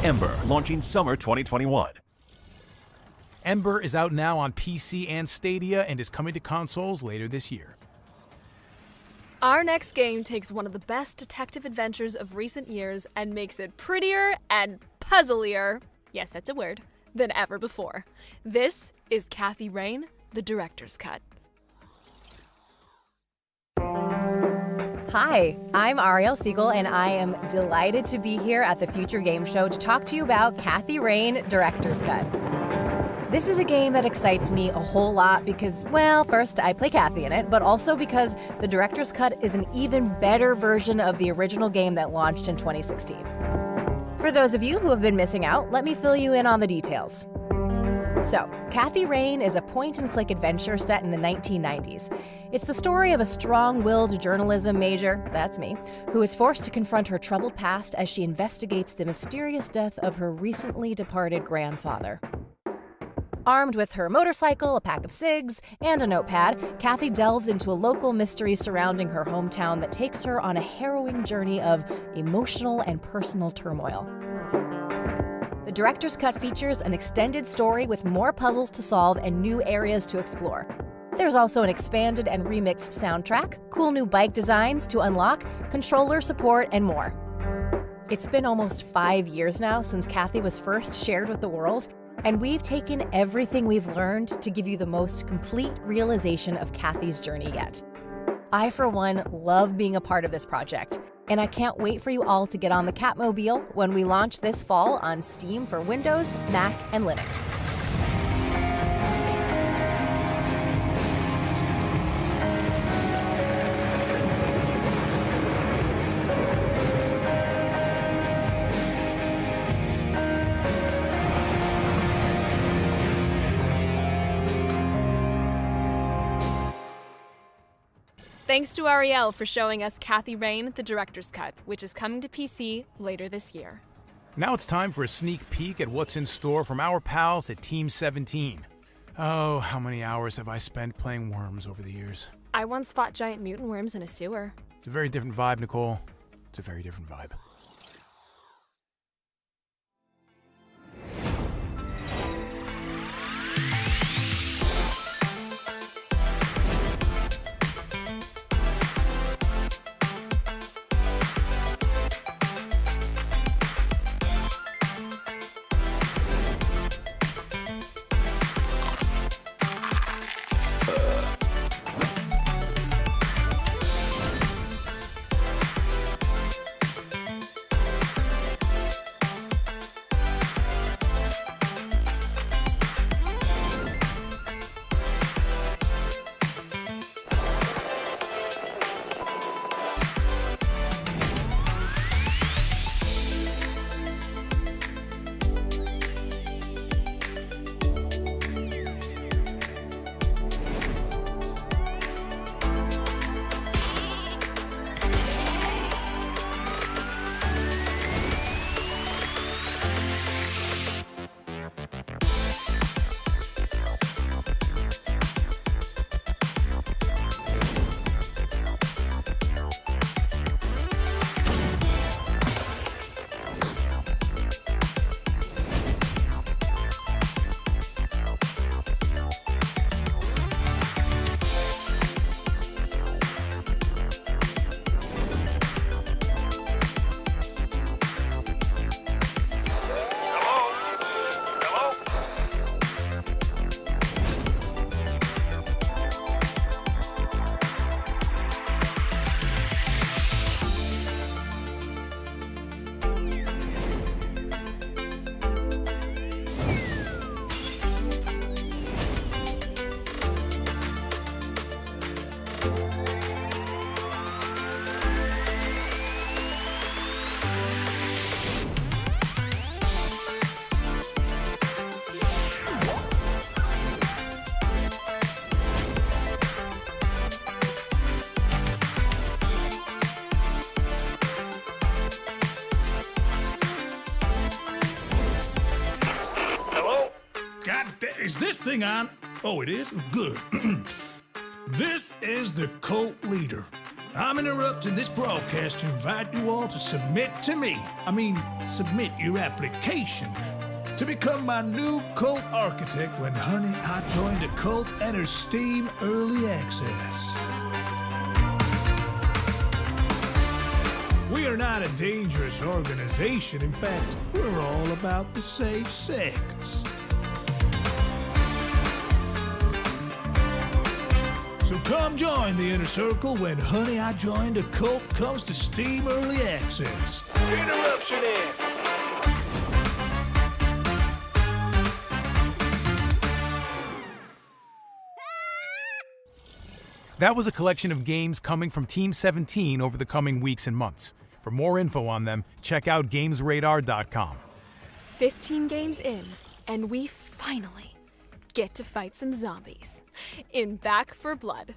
Ember, launching summer 2021. Ember is out now on PC and Stadia and is coming to consoles later this year. Our next game takes one of the best detective adventures of recent years and makes it prettier and puzzlier, yes, that's a word, than ever before. This is Kathy Rain, the Director's Cut. Hi, I'm Ariel Siegel, and I am delighted to be here at the Future Game Show to talk to you about Kathy Rain, Director's Cut. This is a game that excites me a whole lot because, well, first, I play Kathy in it, but also because the Director's Cut is an even better version of the original game that launched in 2016. For those of you who have been missing out, let me fill you in on the details. So, Kathy Rain is a point-and-click adventure set in the 1990s. It's the story of a strong-willed journalism major, that's me, who is forced to confront her troubled past as she investigates the mysterious death of her recently departed grandfather. Armed with her motorcycle, a pack of cigs, and a notepad, Kathy delves into a local mystery surrounding her hometown that takes her on a harrowing journey of emotional and personal turmoil. The Director's Cut features an extended story with more puzzles to solve and new areas to explore. There's also an expanded and remixed soundtrack, cool new bike designs to unlock, controller support, and more. It's been almost 5 years now since Kathy was first shared with the world, and we've taken everything we've learned to give you the most complete realization of Kathy's journey yet. I, for one, love being a part of this project, and I can't wait for you all to get on the Catmobile when we launch this fall on Steam for Windows, Mac, and Linux. Thanks to Ariel for showing us Kathy Rain, the Director's Cut, which is coming to PC later this year. Now it's time for a sneak peek at what's in store from our pals at Team 17. Oh, how many hours have I spent playing Worms over the years? I once fought giant mutant worms in a sewer. It's a very different vibe, Nicole. It's a very different vibe. this thing on? Oh, it is? Good. This is the cult leader. I'm interrupting this broadcast to invite you all to submit your application to become my new cult architect when Honey, I Joined a Cult enters Steam Early Access. We are not a dangerous organization. In fact, we're all about the safe sex. So come join the inner circle when Honey, I Joined a Cult comes to Steam Early Access. Interruption in. That was a collection of games coming from Team 17 over the coming weeks and months. For more info on them, check out GamesRadar.com. 15 games in, and we finally get to fight some zombies in Back 4 Blood.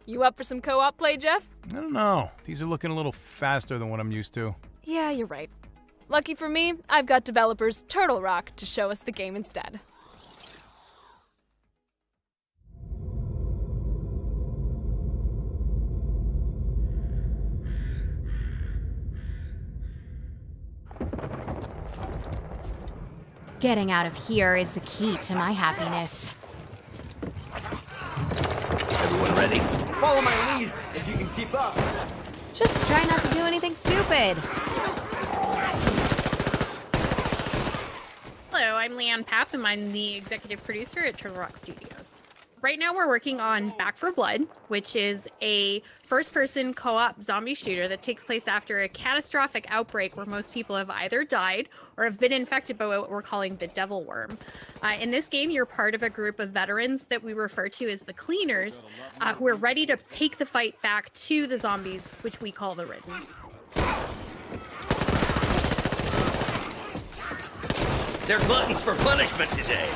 You up for some co-op play, Jeff? I don't know. These are looking a little faster than what I'm used to. Yeah, you're right. Lucky for me, I've got developers Turtle Rock to show us the game instead. Getting out of here is the key to my happiness. Everyone ready? Follow my lead, if you can keep up. Just try not to do anything stupid. Hello, I'm Leanne Papp, and I'm the executive producer at Turtle Rock Studios. Right now we're working on Back 4 Blood, which is a first-person co-op zombie shooter that takes place after a catastrophic outbreak where most people have either died or have been infected by what we're calling the Devil Worm. In this game, you're part of a group of veterans that we refer to as the Cleaners, who are ready to take the fight back to the zombies, which we call the Ridden. They're gluttons for punishment today.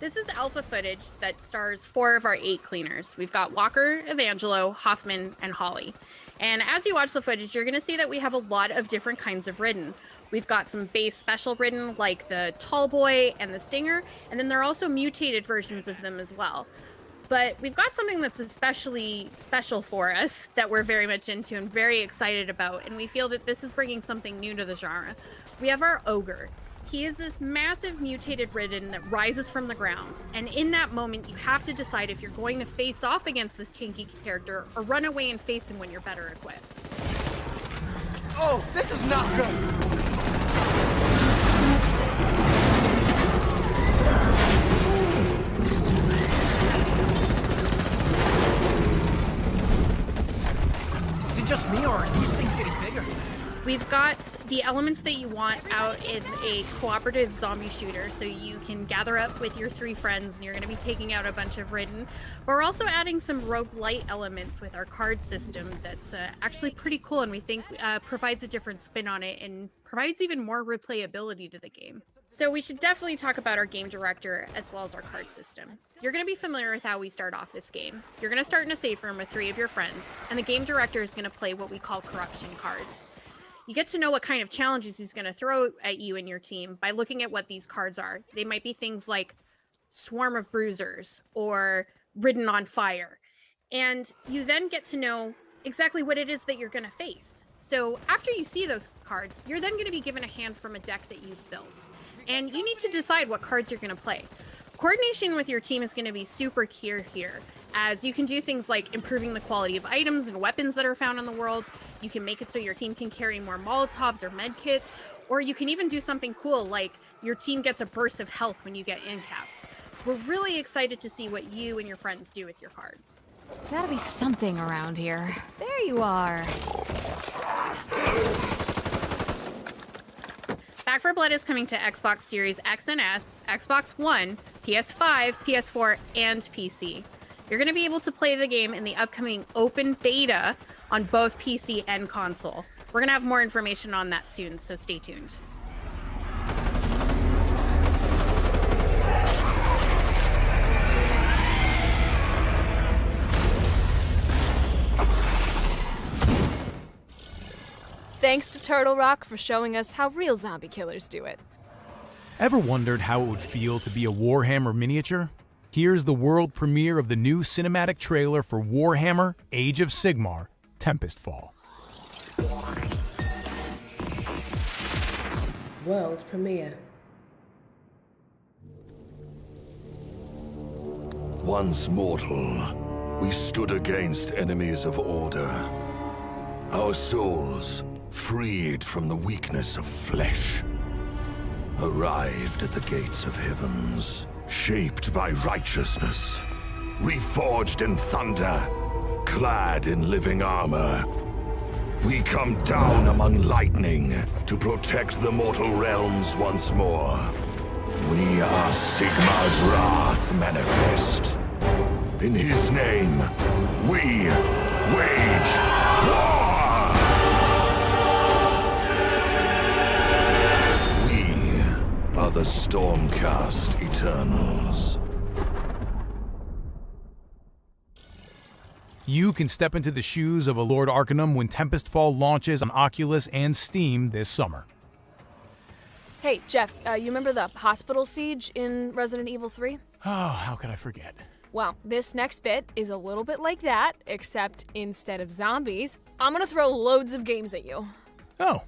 This is alpha footage that stars 4 of our 8 cleaners. We've got Walker, Evangelo, Hoffman, and Holly. And as you watch the footage, you're going to see that we have a lot of different kinds of Ridden. We've got some base special Ridden like the Tall Boy and the Stinger, and then there are also mutated versions of them as well. But we've got something that's especially special for us that we're very much into and very excited about, and we feel that this is bringing something new to the genre. We have our Ogre. He is this massive mutated Ridden that rises from the ground, and in that moment you have to decide if you're going to face off against this tanky character or run away and face him when you're better equipped. Oh, this is not good! Just me, or are these things getting bigger? We've got the elements that you want out in a cooperative zombie shooter, so you can gather up with your 3 friends and you're going to be taking out a bunch of Ridden. But we're also adding some roguelite elements with our card system that's actually pretty cool, and we think provides a different spin on it and provides even more replayability to the game. So we should definitely talk about our game director as well as our card system. You're going to be familiar with how we start off this game. You're going to start in a safe room with 3 of your friends, and the game director is going to play what we call corruption cards. You get to know what kind of challenges he's going to throw at you and your team by looking at what these cards are. They might be things like Swarm of Bruisers or Ridden on Fire. And you then get to know exactly what it is that you're going to face. So after you see those cards, you're then going to be given a hand from a deck that you've built. And you need to decide what cards you're going to play. Coordination with your team is going to be super key here, as you can do things like improving the quality of items and weapons that are found in the world. You can make it so your team can carry more Molotovs or med kits, or you can even do something cool like your team gets a burst of health when you get incapped. We're really excited to see what you and your friends do with your cards. Gotta be something around here. There you are. Back 4 Blood is coming to Xbox Series X and S, Xbox One, PS5, PS4, and PC. You're going to be able to play the game in the upcoming open beta on both PC and console. We're going to have more information on that soon, so stay tuned. thanks to Turtle Rock for showing us how real zombie killers do it. Ever wondered how it would feel to be a Warhammer miniature? Here's the world premiere of the new cinematic trailer for Warhammer Age of Sigmar Tempestfall. World premiere. Once mortal, we stood against enemies of order. Our souls, freed from the weakness of flesh, arrived at the gates of heavens, shaped by righteousness, reforged in thunder, clad in living armor. We come down among lightning to protect the mortal realms once more. We are Sigmar's wrath manifest. In his name, we wage war! We are the Stormcast Eternals. You can step into the shoes of a Lord Arcanum when Tempestfall launches on Oculus and Steam this summer. Hey, Jeff, you remember the hospital siege in Resident Evil 3? Oh, how could I forget? Well, this next bit is a little bit like that, except instead of zombies, I'm gonna throw loads of games at you. Oh,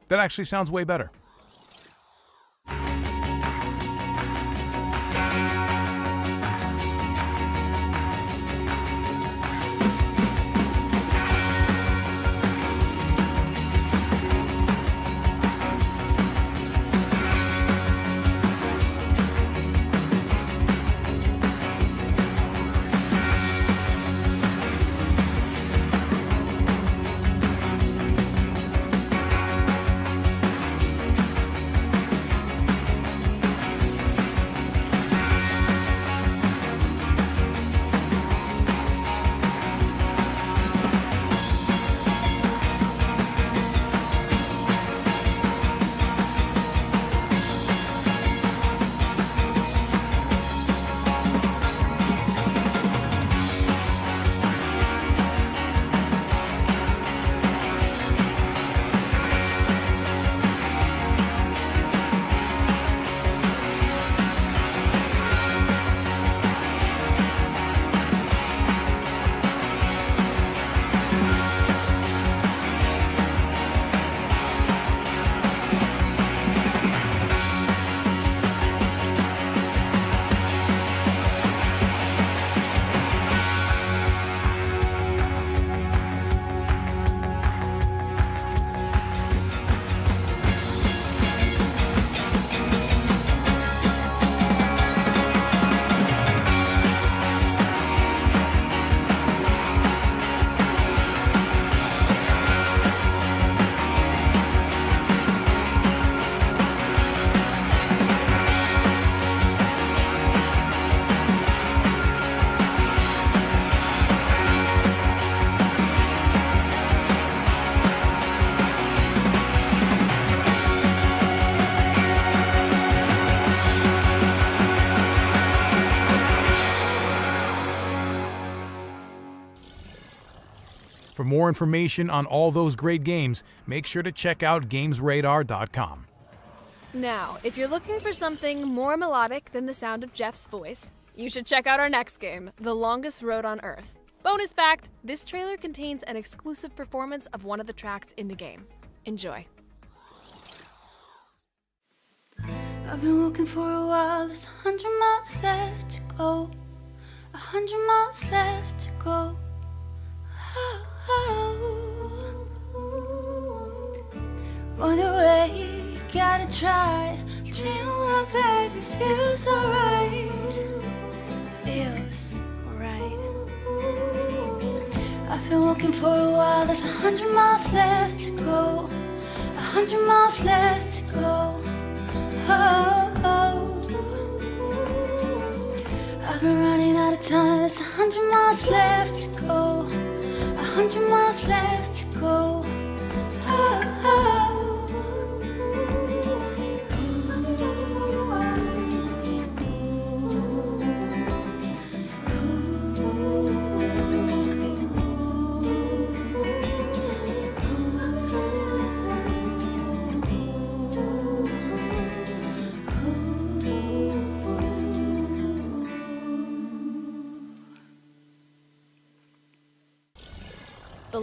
that actually sounds way better. For more information on all those great games, make sure to check out GamesRadar.com. Now, if you're looking for something more melodic than the sound of Jeff's voice, you should check out our next game, The Longest Road on Earth. Bonus fact, this trailer contains an exclusive performance of one of the tracks in the game. Enjoy. I've been walking for a while, there's 100 miles left to go. 100 miles left to go. Oh, oh. On the way, gotta try. Dream of baby feels alright. Feels alright. I've been walking for a while, there's 100 miles left to go. 100 miles left to go. Oh, oh. I've been running out of time, there's 100 miles left to go. 100 miles left to go. Oh, oh.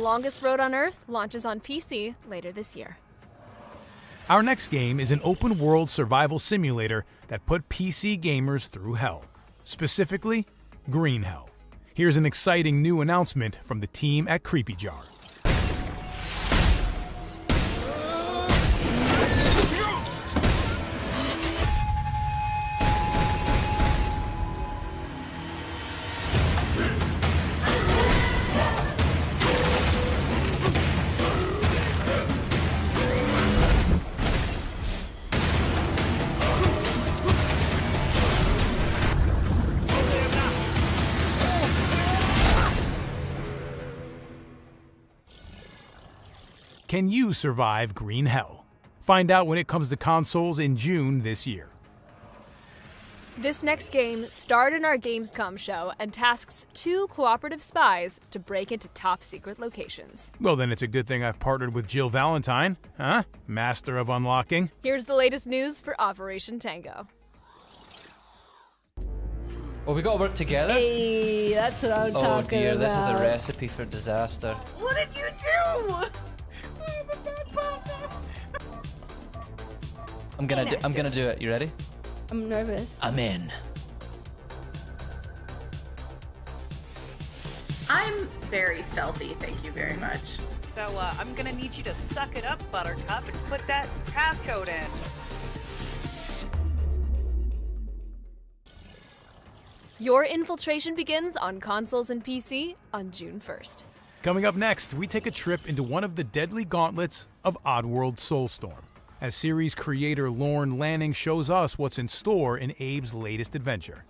Longest Road on Earth launches on PC later this year. Our next game is an open-world survival simulator that put PC gamers through hell. Specifically, Green Hell. Here's an exciting new announcement from the team at Creepy Jar. Can you survive Green Hell? Find out when it comes to consoles in June this year. This next game starred in our Gamescom show and tasks 2 cooperative spies to break into top secret locations. Well, then it's a good thing I've partnered with Jill Valentine, huh? Master of unlocking. Here's the latest news for Operation Tango. Oh, we gotta work together? Hey, that's what I'm talking about. Oh dear, this is a recipe for disaster. What did you do? I'm gonna do it. You ready? I'm nervous. I'm in. I'm very stealthy, thank you very much. So I'm gonna need you to suck it up, Buttercup, and put that passcode in. Your infiltration begins on consoles and PC on June 1st. Coming up next, we take a trip into one of the deadly gauntlets of Oddworld Soulstorm, as series creator Lorne Lanning shows us what's in store in Abe's latest adventure.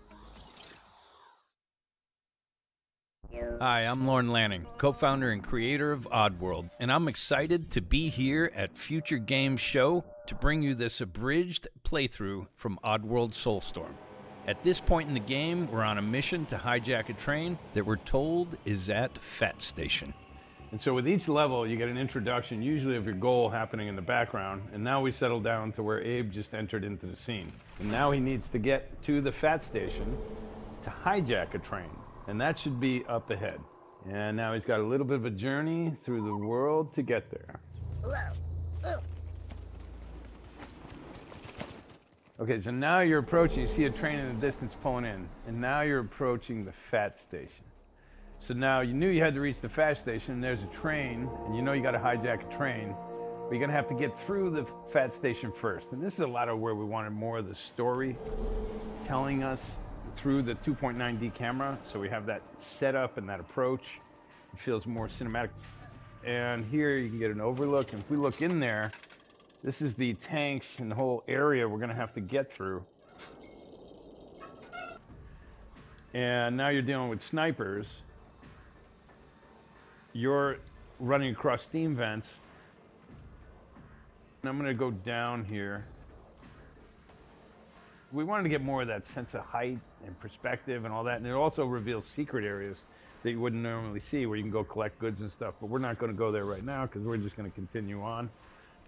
Hi, I'm Lorne Lanning, co-founder and creator of Oddworld, and I'm excited to be here at Future Games Show to bring you this abridged playthrough from Oddworld Soulstorm. At this point in the game, we're on a mission to hijack a train that we're told is at Fat Station. And so with each level, you get an introduction, usually of your goal happening in the background, and now we settle down to where Abe just entered into the scene. And now he needs to get to the Fat Station to hijack a train, and that should be up ahead. And now he's got a little bit of a journey through the world to get there. Okay, so now you're approaching, you see a train in the distance pulling in, and now you're approaching the Fat Station. So now you knew you had to reach the Fat Station, and there's a train, and you know you got to hijack a train, but you're going to have to get through the Fat Station first. And this is a lot of where we wanted more of the story telling us through the 2.9D camera, so we have that setup and that approach. It feels more cinematic. And here you can get an overlook, and if we look in there, this is the tanks and the whole area we're going to have to get through. And now you're dealing with snipers. You're running across steam vents. And I'm going to go down here. We wanted to get more of that sense of height and perspective and all that. And it also reveals secret areas that you wouldn't normally see where you can go collect goods and stuff. But we're not going to go there right now because we're just going to continue on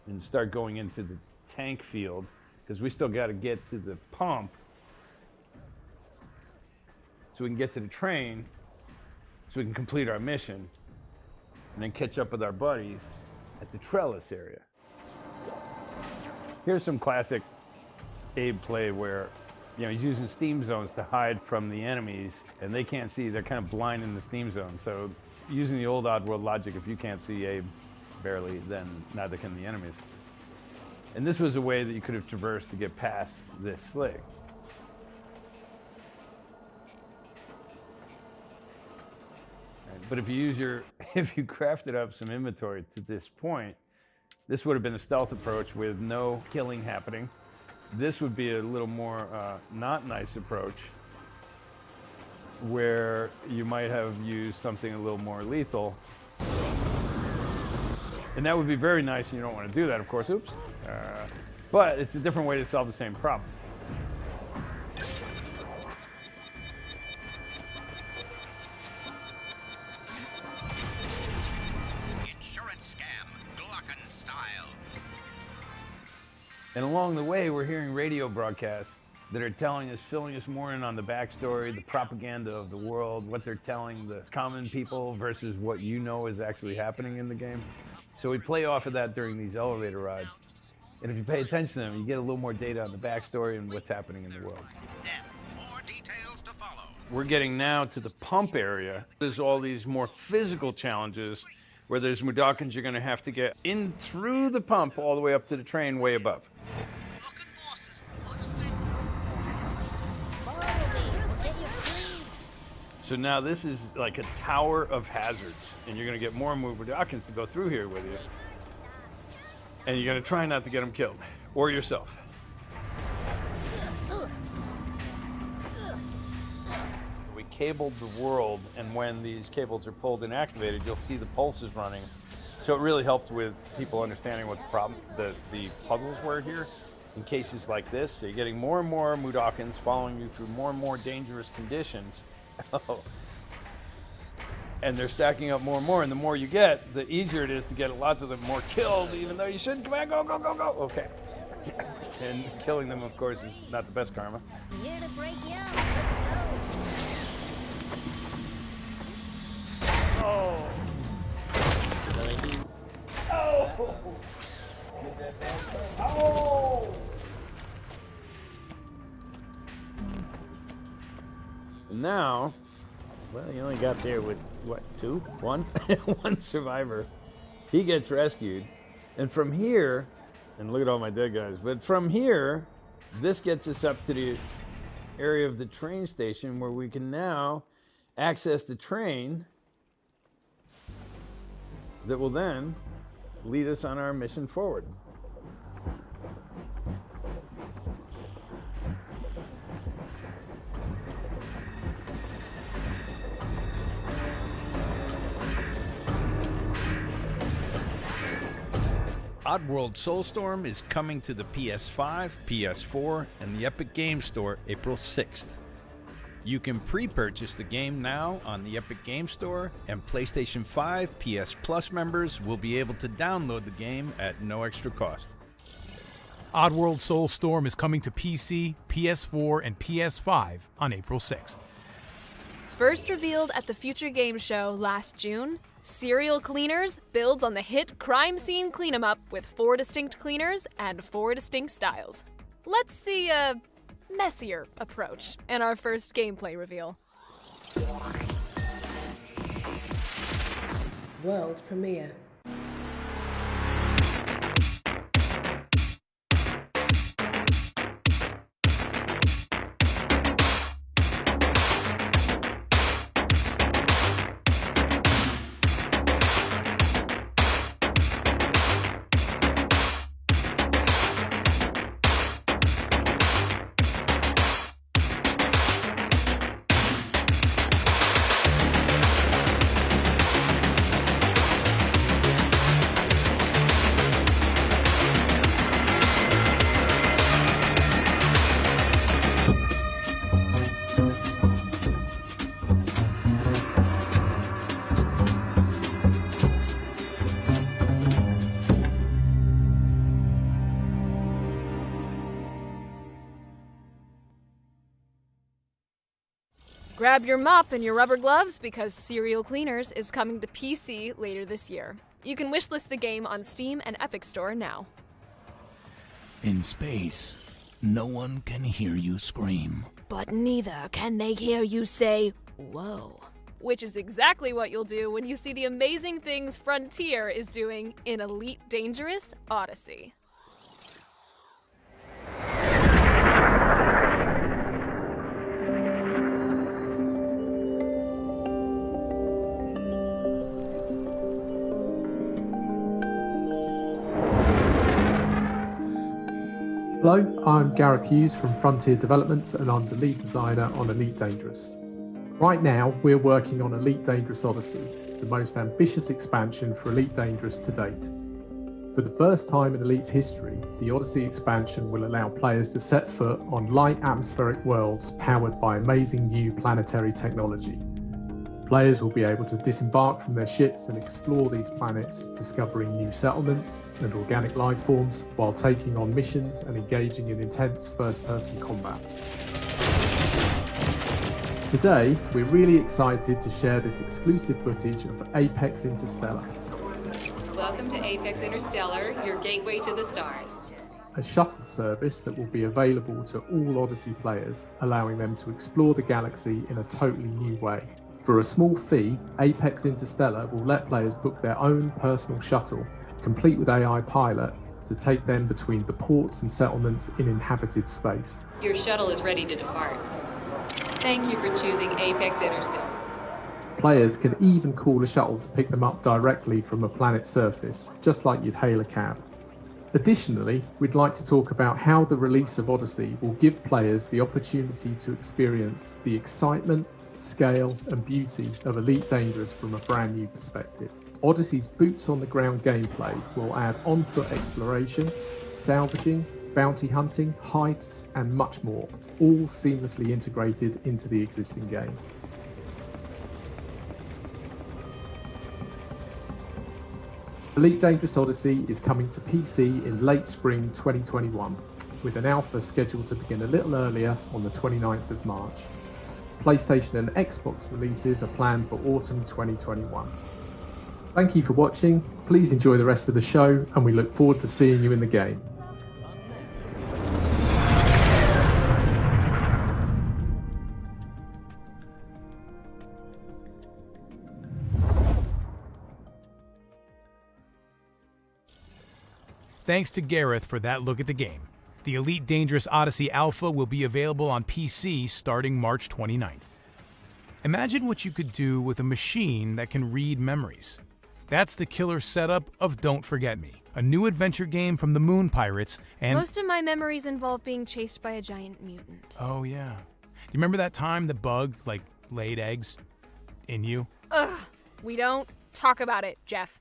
and start going into the tank field because we still got to get to the pump so we can get to the train so we can complete our mission and then catch up with our buddies at the trellis area. Here's some classic Abe play where, you know, he's using steam zones to hide from the enemies and they can't see, they're kind of blind in the steam zone. So using the old Oddworld logic, if you can't see Abe barely, then neither can the enemies. And this was a way that you could have traversed to get past this slig. But if you crafted up some inventory to this point, this would have been a stealth approach with no killing happening. This would be a little more not nice approach where you might have used something a little more lethal. And that would be very nice, and you don't want to do that, of course, oops. But it's a different way to solve the same problem. Insurance scam, Glocken style. And along the way, we're hearing radio broadcasts that are telling us, filling us more in on the backstory, the propaganda of the world, what they're telling the common people versus what you know is actually happening in the game. So we play off of that during these elevator rides. And if you pay attention to them, you get a little more data on the backstory and what's happening in the world. More details to follow. We're getting now to the pump area. There's all these more physical challenges where there's Mudokons you're going to have to get in through the pump all the way up to the train way above. So now this is like a tower of hazards, and you're going to get more and more Mudokons to go through here with you. And you're going to try not to get them killed, or yourself. We cabled the world, and when these cables are pulled and activated, you'll see the pulses running. So it really helped with people understanding what the problem, the puzzles were here in cases like this. So you're getting more and more Mudokons following you through more and more dangerous conditions. And they're stacking up more and more, and the more you get, the easier it is to get lots of them more killed, even though you shouldn't. Come on, go, go, go, go. Okay. And killing them, of course, is not the best karma. Here to break you out. Let's go. Oh. Oh. Oh. And now, well, you only got there with, what, one survivor. He gets rescued. And from here, and look at all my dead guys, but from here, this gets us up to the area of the train station where we can now access the train that will then lead us on our mission forward. Oddworld Soulstorm is coming to the PS5, PS4, and the Epic Games Store April 6th. You can pre-purchase the game now on the Epic Games Store, and PlayStation 5 PS Plus members will be able to download the game at no extra cost. Oddworld Soulstorm is coming to PC, PS4, and PS5 on April 6th. First revealed at the Future Game Show last June, Serial Cleaners builds on the hit crime scene clean 'em up with 4 distinct cleaners and 4 distinct styles. Let's see a messier approach in our first gameplay reveal. World premiere. Grab your mop and your rubber gloves because Serial Cleaners is coming to PC later this year. You can wishlist the game on Steam and Epic Store now. In space, no one can hear you scream. But neither can they hear you say, whoa. Which is exactly what you'll do when you see the amazing things Frontier is doing in Elite Dangerous Odyssey. Hello, I'm Gareth Hughes from Frontier Developments and I'm the lead designer on Elite Dangerous. Right now, we're working on Elite Dangerous Odyssey, the most ambitious expansion for Elite Dangerous to date. For the first time in Elite's history, the Odyssey expansion will allow players to set foot on light atmospheric worlds powered by amazing new planetary technology. Players will be able to disembark from their ships and explore these planets, discovering new settlements and organic life forms while taking on missions and engaging in intense first-person combat. Today, we're really excited to share this exclusive footage of Apex Interstellar, Welcome to Apex Interstellar, your gateway to the stars. a shuttle service that will be available to all Odyssey players, allowing them to explore the galaxy in a totally new way. For a small fee, Apex Interstellar will let players book their own personal shuttle, complete with AI pilot, to take them between the ports and settlements in inhabited space. Your shuttle is ready to depart. Thank you for choosing Apex Interstellar. Players can even call a shuttle to pick them up directly from a planet's surface, just like you'd hail a cab. Additionally, we'd like to talk about how the release of Odyssey will give players the opportunity to experience the excitement, scale and beauty of Elite Dangerous from a brand new perspective. Odyssey's boots on the ground gameplay will add on-foot exploration, salvaging, bounty hunting, heists and much more, all seamlessly integrated into the existing game. Elite Dangerous Odyssey is coming to PC in late spring 2021, with an alpha scheduled to begin a little earlier on the 29th of March. PlayStation and Xbox releases are planned for autumn 2021. Thank you for watching, please enjoy the rest of the show, and we look forward to seeing you in the game. Thanks to Gareth for that look at the game. The Elite Dangerous Odyssey Alpha will be available on PC starting March 29th. Imagine what you could do with a machine that can read memories. That's the killer setup of Don't Forget Me, a new adventure game from the Moon Pirates and... Most of my memories involve being chased by a giant mutant. Oh yeah. You remember that time the bug, laid eggs in you? Ugh, we don't talk about it, Jeff.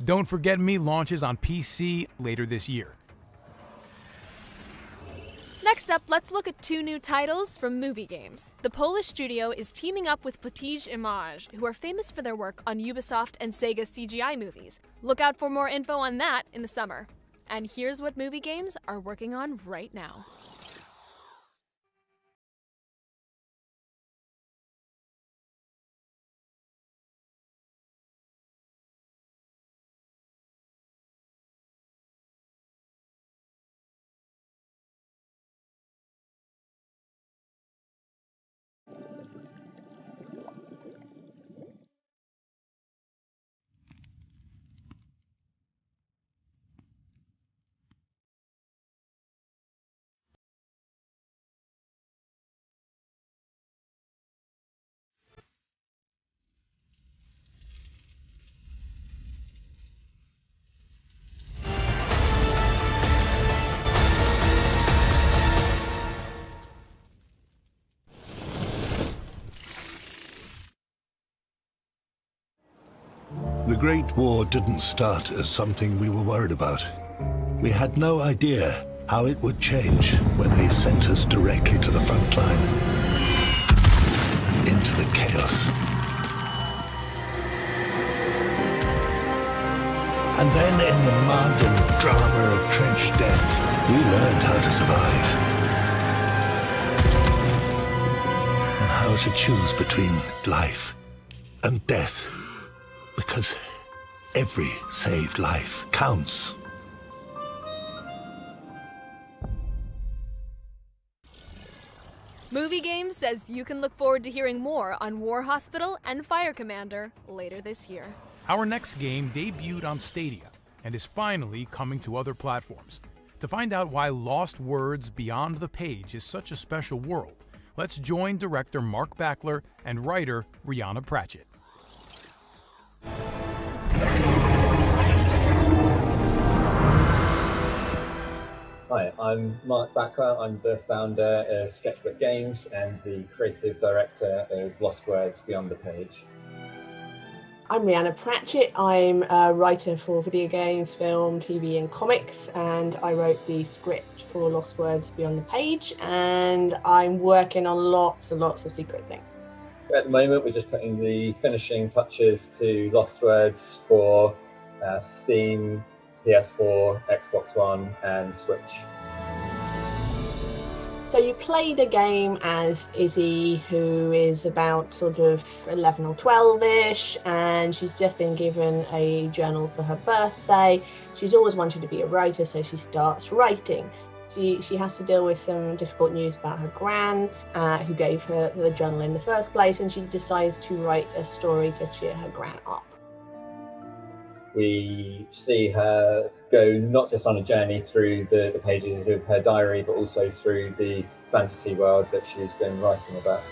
Don't Forget Me launches on PC later this year. Next up, let's look at two new titles from movie games. The Polish studio is teaming up with Platij Image, who are famous for their work on Ubisoft and Sega CGI movies. Look out for more info on that in the summer. And here's what movie games are working on right now. The Great War didn't start as something we were worried about. We had no idea how it would change when they sent us directly to the front line. Into the chaos. And then in the mud and drama of trench death, we learned how to survive. how to choose between life and death, because every saved life counts. Movie Games says you can look forward to hearing more on War Hospital and Fire Commander later this year. Our next game debuted on Stadia and is finally coming to other platforms. To find out why Lost Words Beyond the Page is such a special world, let's join director Mark Backler and writer Rihanna Pratchett. Hi, I'm Mark Backler. I'm the founder of Sketchbook Games and the creative director of Lost Words Beyond the Page. I'm Rihanna Pratchett. I'm a writer for video games, film, TV and comics, and I wrote the script for Lost Words Beyond the Page, and I'm working on lots and lots of secret things. At the moment, we're just putting the finishing touches to Lost Words for Steam, PS4, Xbox One and Switch. So you play the game as Izzy, who is about sort of 11 or 12-ish, and she's just been given a journal for her birthday. She's always wanted to be a writer, so she starts writing. She has to deal with some difficult news about her gran, who gave her the journal in the first place, and she decides to write a story to cheer her gran up. We see her go not just on a journey through the pages of her diary, but also through the fantasy world that she's been writing about.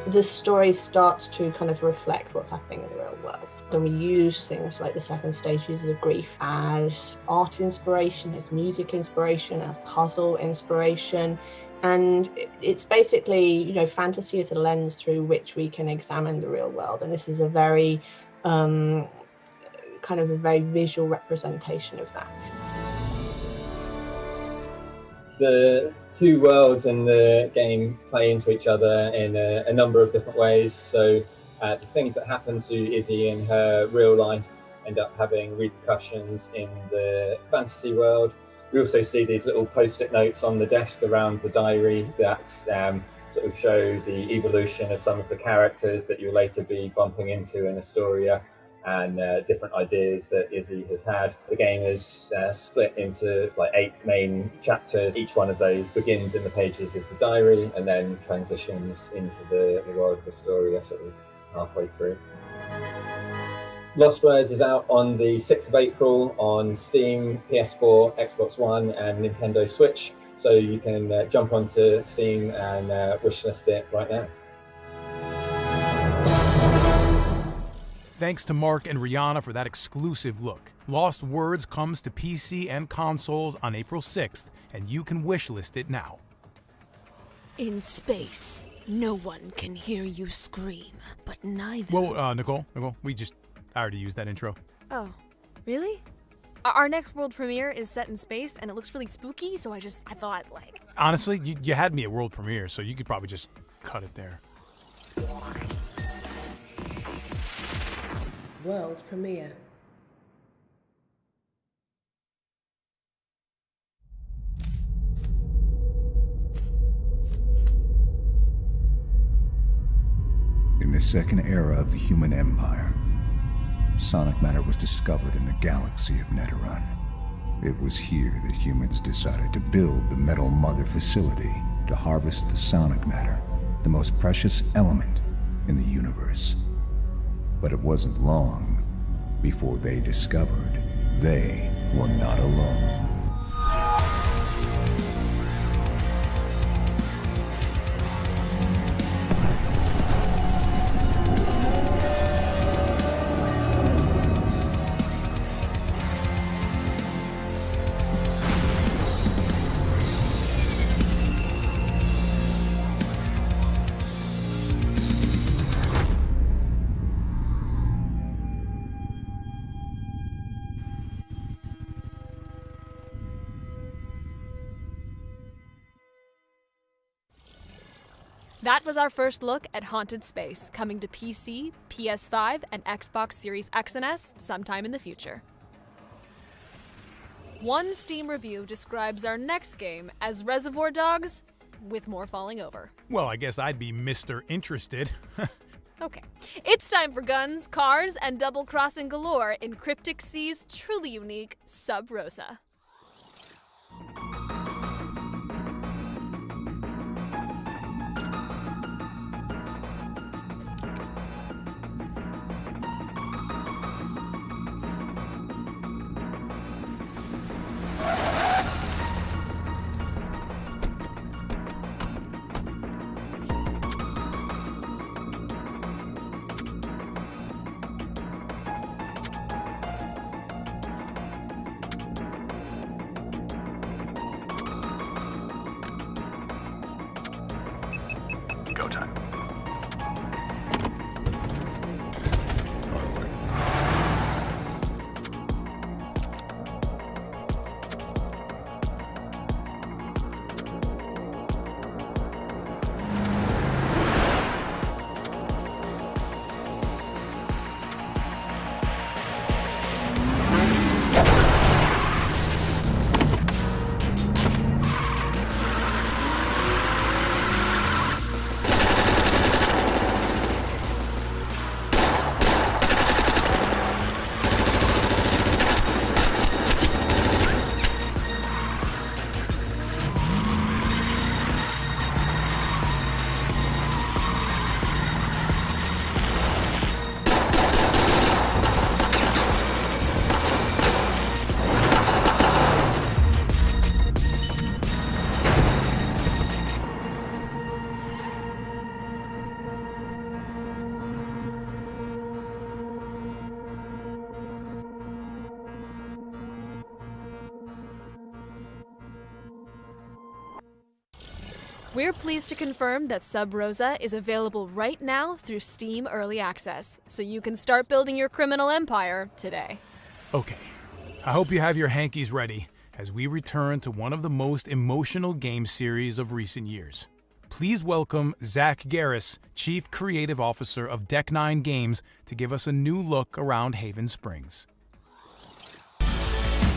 The story starts to kind of reflect what's happening in the real world. And we use things like the 7 stages of grief as art inspiration, as music inspiration, as puzzle inspiration. And it's basically, you know, fantasy is a lens through which we can examine the real world. And this is a very kind of a very visual representation of that. The two worlds in the game play into each other in a number of different ways. So the things that happen to Izzy in her real life end up having repercussions in the fantasy world. We also see these little post-it notes on the desk around the diary that sort of show the evolution of some of the characters that you'll later be bumping into in Astoria, and different ideas that Izzy has had. The game is split into like 8 main chapters. Each one of those begins in the pages of the diary and then transitions into the world of Astoria sort of halfway through. Lost Words is out on the 6th of April on Steam, PS4, Xbox One and Nintendo Switch, so you can jump onto Steam and wishlist it right now. Thanks to Mark and Rihanna for that exclusive look. Lost Words comes to PC and consoles on April 6th, and you can wishlist it now. In space, no one can hear you scream, but neither... Whoa, Nicole, I already used that intro. Oh, really? Our next world premiere is set in space, and it looks really spooky, so I thought, like... Honestly, you had me at world premiere, so you could probably just cut it there. World premiere. In the second era of the human empire, sonic matter was discovered in the galaxy of Neteron. It was here that humans decided to build the Metal Mother facility to harvest the sonic matter, the most precious element in the universe. But it wasn't long before they discovered they were not alone. That was our first look at Haunted Space, coming to PC, PS5, and Xbox Series X and S sometime in the future. One Steam review describes our next game as Reservoir Dogs with more falling over. Well, I guess I'd be Mr. Interested. Okay, it's time for guns, cars, and double-crossing galore in Cryptic Sea's truly unique Sub Rosa. Go time. We're pleased to confirm that Sub Rosa is available right now through Steam Early Access, so you can start building your criminal empire today. Okay, I hope you have your hankies ready as we return to one of the most emotional game series of recent years. Please welcome Zach Garris, Chief Creative Officer of Deck 9 Games, to give us a new look around Haven Springs.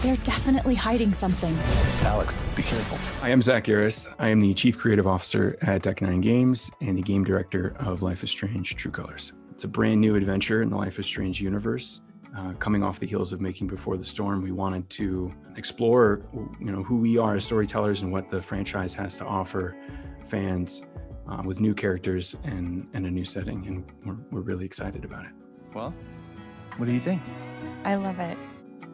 They're definitely hiding something. Alex, be careful. I am Zach Garris. I am the Chief Creative Officer at Deck 9 Games and the Game Director of Life is Strange: True Colors. It's a brand new adventure in the Life is Strange universe. Coming off the heels of Making Before the Storm, we wanted to explore, who we are as storytellers and what the franchise has to offer fans with new characters and a new setting, and we're really excited about it. Well, what do you think? I love it.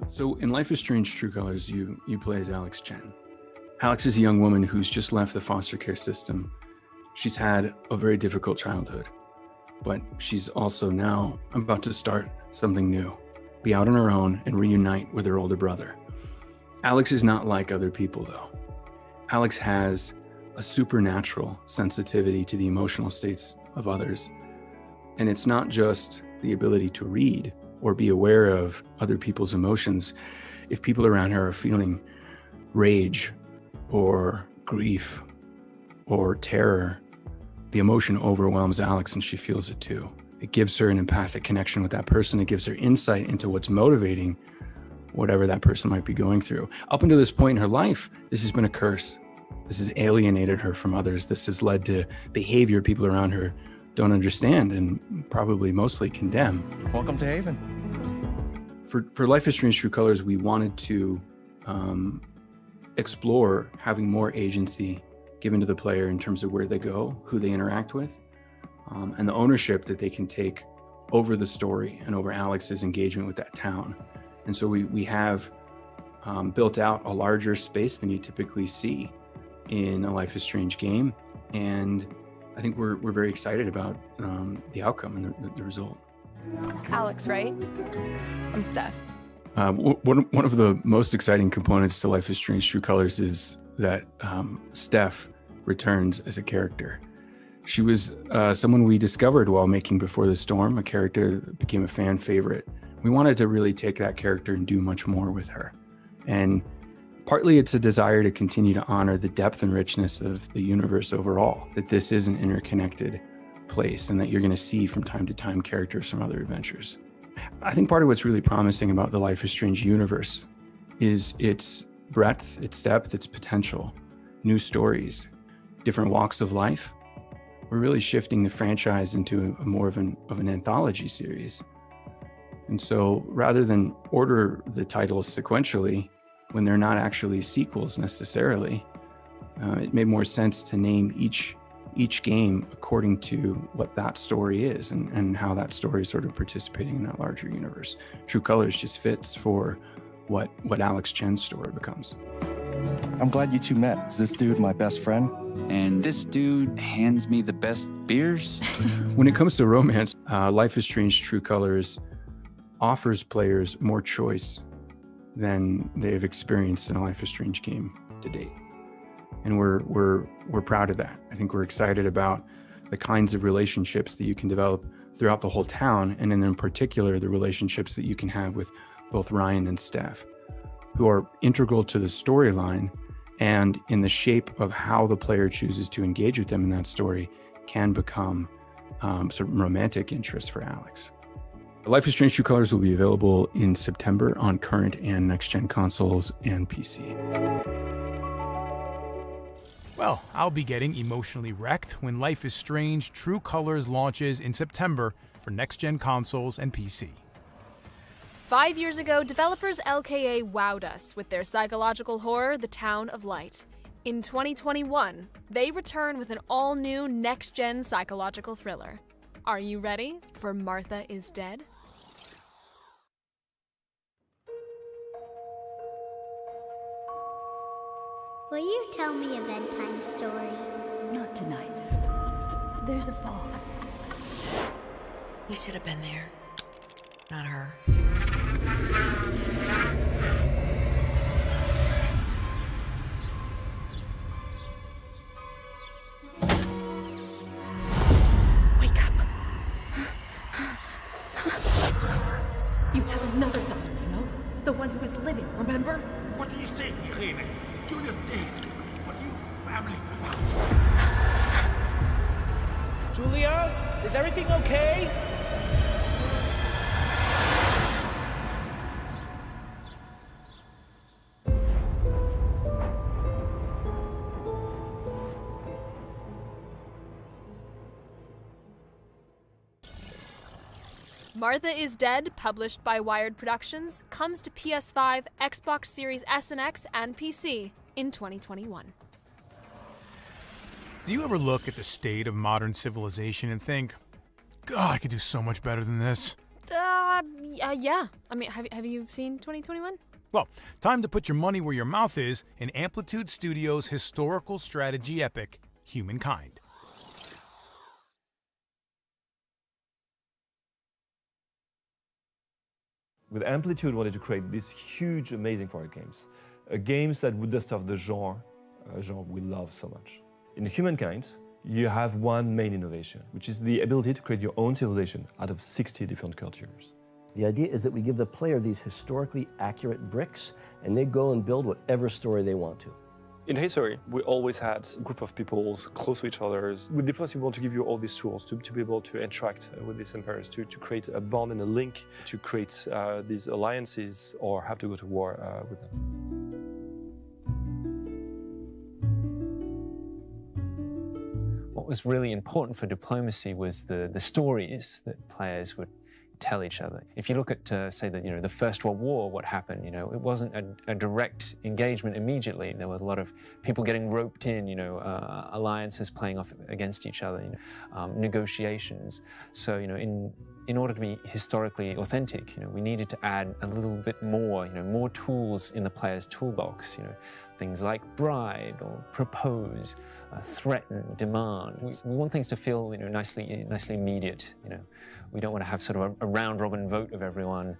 So in Life is Strange: True Colors, you play as Alex Chen. Alex is a young woman who's just left the foster care system. She's had a very difficult childhood, but she's also now about to start something new, be out on her own and reunite with her older brother. Alex is not like other people, though. Alex has a supernatural sensitivity to the emotional states of others. And it's not just the ability to read or be aware of other people's emotions. If people around her are feeling rage or grief or terror, the emotion overwhelms Alex and she feels it too. It gives her an empathic connection with that person. It gives her insight into what's motivating whatever that person might be going through. Up until this point in her life, this has been a curse. This has alienated her from others. This has led to behavior people around her don't understand and probably mostly condemn. Welcome to Haven. For Life is Strange: True Colors, we wanted to explore having more agency given to the player in terms of where they go, who they interact with, and the ownership that they can take over the story and over Alex's engagement with that town. And so we have built out a larger space than you typically see in a Life is Strange game. And I think we're very excited about the outcome and the result. Alex, right? I'm Steph. One of the most exciting components to Life is Strange: True Colors is that Steph returns as a character. She was someone we discovered while making Before the Storm, a character that became a fan favorite. We wanted to really take that character and do much more with her. And partly it's a desire to continue to honor the depth and richness of the universe overall, that this is an interconnected place and that you're going to see from time to time characters from other adventures. I think part of what's really promising about the Life is Strange universe is its breadth, its depth, its potential, new stories. different walks of life, we're really shifting the franchise into a more of an anthology series. And so rather than order the titles sequentially when they're not actually sequels necessarily, it made more sense to name each game according to what that story is and how that story is sort of participating in that larger universe. True Colors just fits for what Alex Chen's story becomes. I'm glad you two met. Is this dude my best friend? And this dude hands me the best beers? When it comes to romance, Life is Strange True Colors offers players more choice than they've experienced in a Life is Strange game to date. And we're proud of that. I think we're excited about the kinds of relationships that you can develop throughout the whole town, and in particular, the relationships that you can have with both Ryan and Steph, who are integral to the storyline and in the shape of how the player chooses to engage with them in that story can become sort of romantic interest for Alex. Life is Strange True Colors will be available in September on current and next-gen consoles and PC. Well, I'll be getting emotionally wrecked when Life is Strange True Colors launches in September for next-gen consoles and PC. 5 years ago, developers LKA wowed us with their psychological horror, The Town of Light. In 2021, they return with an all-new next-gen psychological thriller. Are you ready for Martha is Dead? Will you tell me a bedtime story? Not tonight. There's a fog. We should have been there. Not her. Wake up. You have another daughter, you know? The one who is living, remember? What do you say, Irene? Julia's dead. What do you family about? Julia, is everything okay? Martha is Dead, published by Wired Productions, comes to PS5, Xbox Series S and X, and PC in 2021. Do you ever look at the state of modern civilization and think, God, I could do so much better than this? Yeah. I mean, have you seen 2021? Well, time to put your money where your mouth is in Amplitude Studios' historical strategy epic, Humankind. With Amplitude, we wanted to create these huge, amazing forward games. Games that would dust off the genre we love so much. In Humankind, you have one main innovation, which is the ability to create your own civilization out of 60 different cultures. The idea is that we give the player these historically accurate bricks, and they go and build whatever story they want to. In history, we always had a group of people close to each other. With Diplomacy, we want to give you all these tools to be able to interact with these empires, to create a bond and a link, to create these alliances or have to go to war with them. What was really important for Diplomacy was the stories that players would tell each other. If you look at, say, the First World War, what happened, it wasn't a direct engagement immediately. There was a lot of people getting roped in, alliances playing off against each other, negotiations. So, in order to be historically authentic, we needed to add a little bit more, more tools in the player's toolbox, things like bribe or propose, threaten, demand. We want things to feel, nicely immediate. We don't want to have sort of a round-robin vote of everyone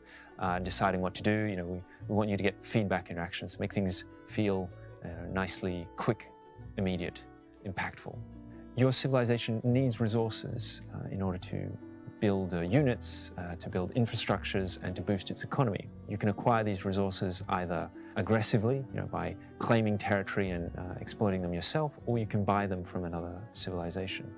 deciding what to do. We want you to get feedback interactions, make things feel nicely quick, immediate, impactful. Your civilization needs resources in order to build units, to build infrastructures, and to boost its economy. You can acquire these resources either aggressively, by claiming territory and exploiting them yourself, or you can buy them from another civilization.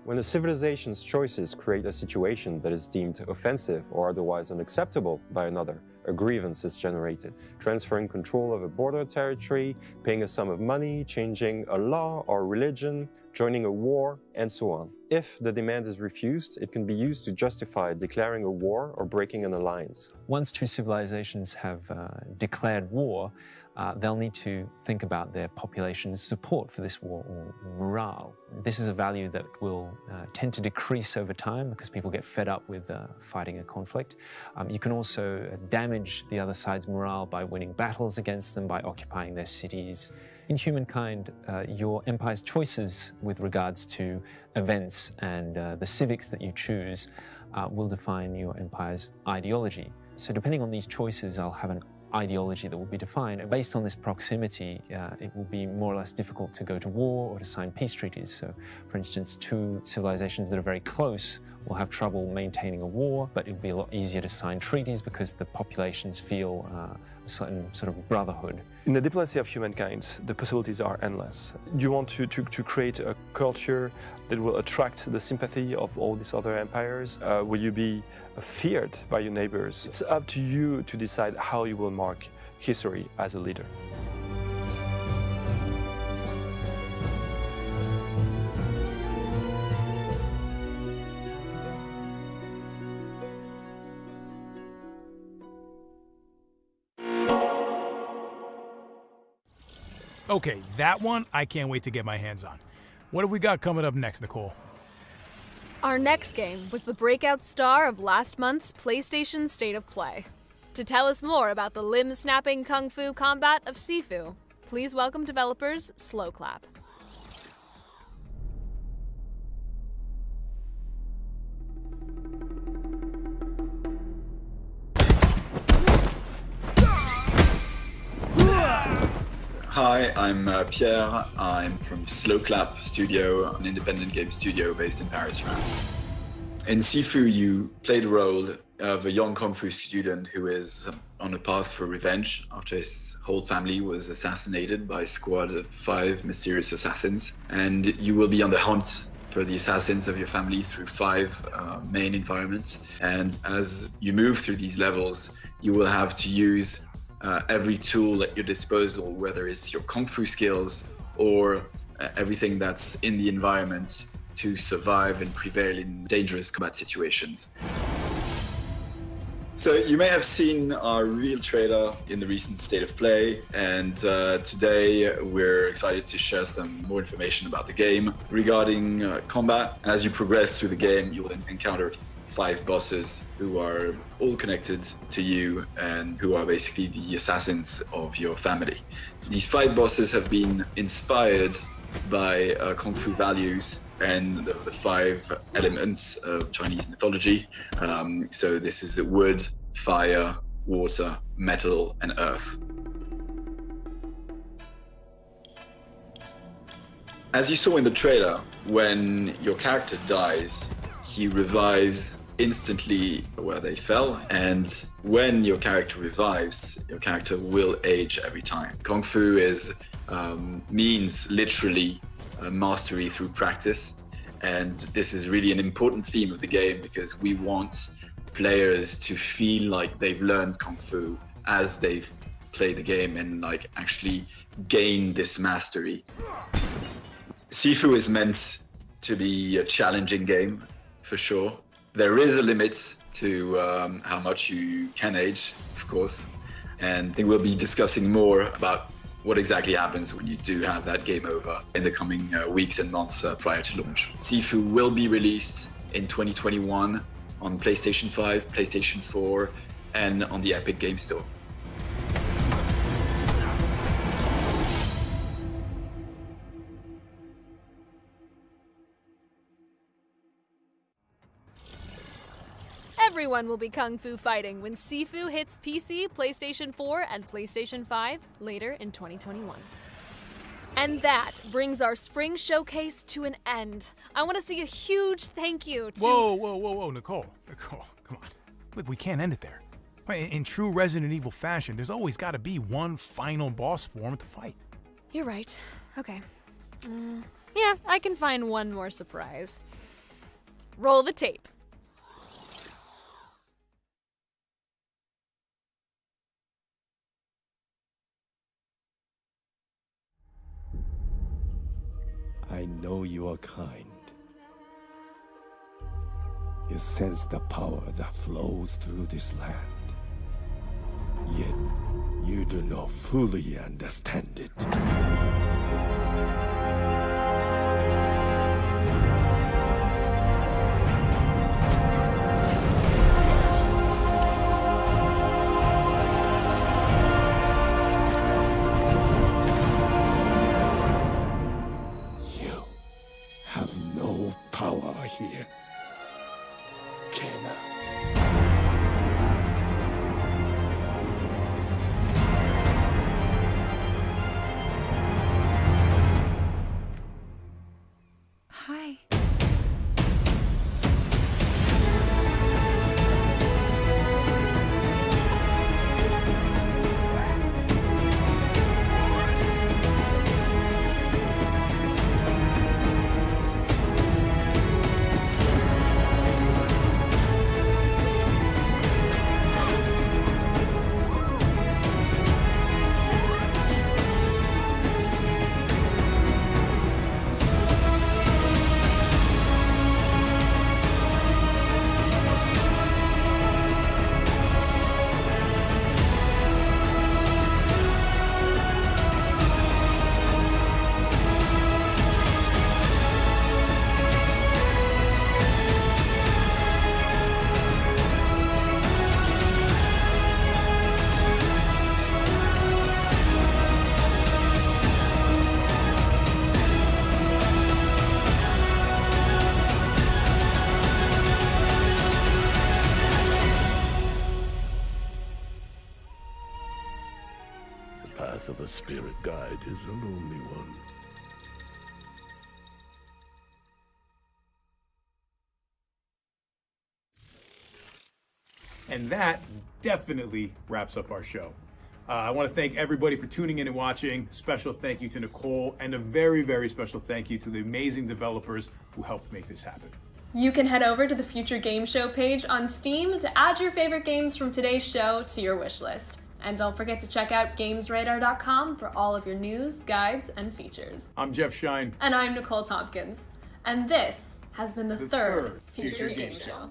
When a civilization's choices create a situation that is deemed offensive or otherwise unacceptable by another, a grievance is generated, transferring control of a border territory, paying a sum of money, changing a law or religion, joining a war, and so on. If the demand is refused, it can be used to justify declaring a war or breaking an alliance. Once two civilizations have declared war, they'll need to think about their population's support for this war, or morale. This is a value that will tend to decrease over time because people get fed up with fighting a conflict. You can also damage the other side's morale by winning battles against them, by occupying their cities. In Humankind, your empire's choices with regards to events and the civics that you choose will define your empire's ideology. So depending on these choices, I'll have an ideology that will be defined. And based on this proximity, it will be more or less difficult to go to war or to sign peace treaties. So, for instance, two civilizations that are very close will have trouble maintaining a war, but it'll be a lot easier to sign treaties because the populations feel a certain sort of brotherhood. In the diplomacy of humankind, the possibilities are endless. You want to create a culture that will attract the sympathy of all these other empires? Will you be feared by your neighbors? It's up to you to decide how you will mark history as a leader. Okay, that one I can't wait to get my hands on. What have we got coming up next, Nicole? Our next game was the breakout star of last month's PlayStation State of Play. To tell us more about the limb-snapping kung fu combat of Sifu, please welcome developers Slowclap. Hi, I'm Pierre. I'm from Slowclap Studio, an independent game studio based in Paris, France. In Sifu, you play the role of a young Kung Fu student who is on a path for revenge after his whole family was assassinated by a squad of 5 mysterious assassins. And you will be on the hunt for the assassins of your family through 5 main environments. And as you move through these levels, you will have to use every tool at your disposal, whether it's your Kung Fu skills or everything that's in the environment to survive and prevail in dangerous combat situations. So you may have seen our real trailer in the recent State of Play, and today we're excited to share some more information about the game regarding combat. As you progress through the game, you'll encounter 5 bosses who are all connected to you and who are basically the assassins of your family. These 5 bosses have been inspired by Kung Fu values and the 5 elements of Chinese mythology. So this is wood, fire, water, metal, and earth. As you saw in the trailer, when your character dies, he revives instantly where they fell, and when your character revives, your character will age every time. Kung Fu means literally mastery through practice, and this is really an important theme of the game because we want players to feel like they've learned Kung Fu as they've played the game and like actually gain this mastery. Sifu is meant to be a challenging game for sure. There is a limit to how much you can age, of course, and I think we'll be discussing more about what exactly happens when you do have that game over in the coming weeks and months prior to launch. Sifu will be released in 2021 on PlayStation 5, PlayStation 4, and on the Epic Game Store. Everyone will be Kung Fu fighting when Sifu hits PC, PlayStation 4, and PlayStation 5 later in 2021. And that brings our spring showcase to an end. I want to say a huge thank you to... Whoa, Nicole, come on. Look, we can't end it there. In true Resident Evil fashion, there's always got to be one final boss form to fight. You're right. Okay. Yeah, I can find one more surprise. Roll the tape. I know you are kind. You sense the power that flows through this land. Yet, you do not fully understand it. Here, Kena. Hi. The path of a spirit guide is a lonely one. And that definitely wraps up our show. I want to thank everybody for tuning in and watching. Special thank you to Nicole, and a very, very special thank you to the amazing developers who helped make this happen. You can head over to the Future Game Show page on Steam to add your favorite games from today's show to your wish list. And don't forget to check out GamesRadar.com for all of your news, guides, and features. I'm Jeff Shine. And I'm Nicole Tompkins. And this has been the third Future Game Show.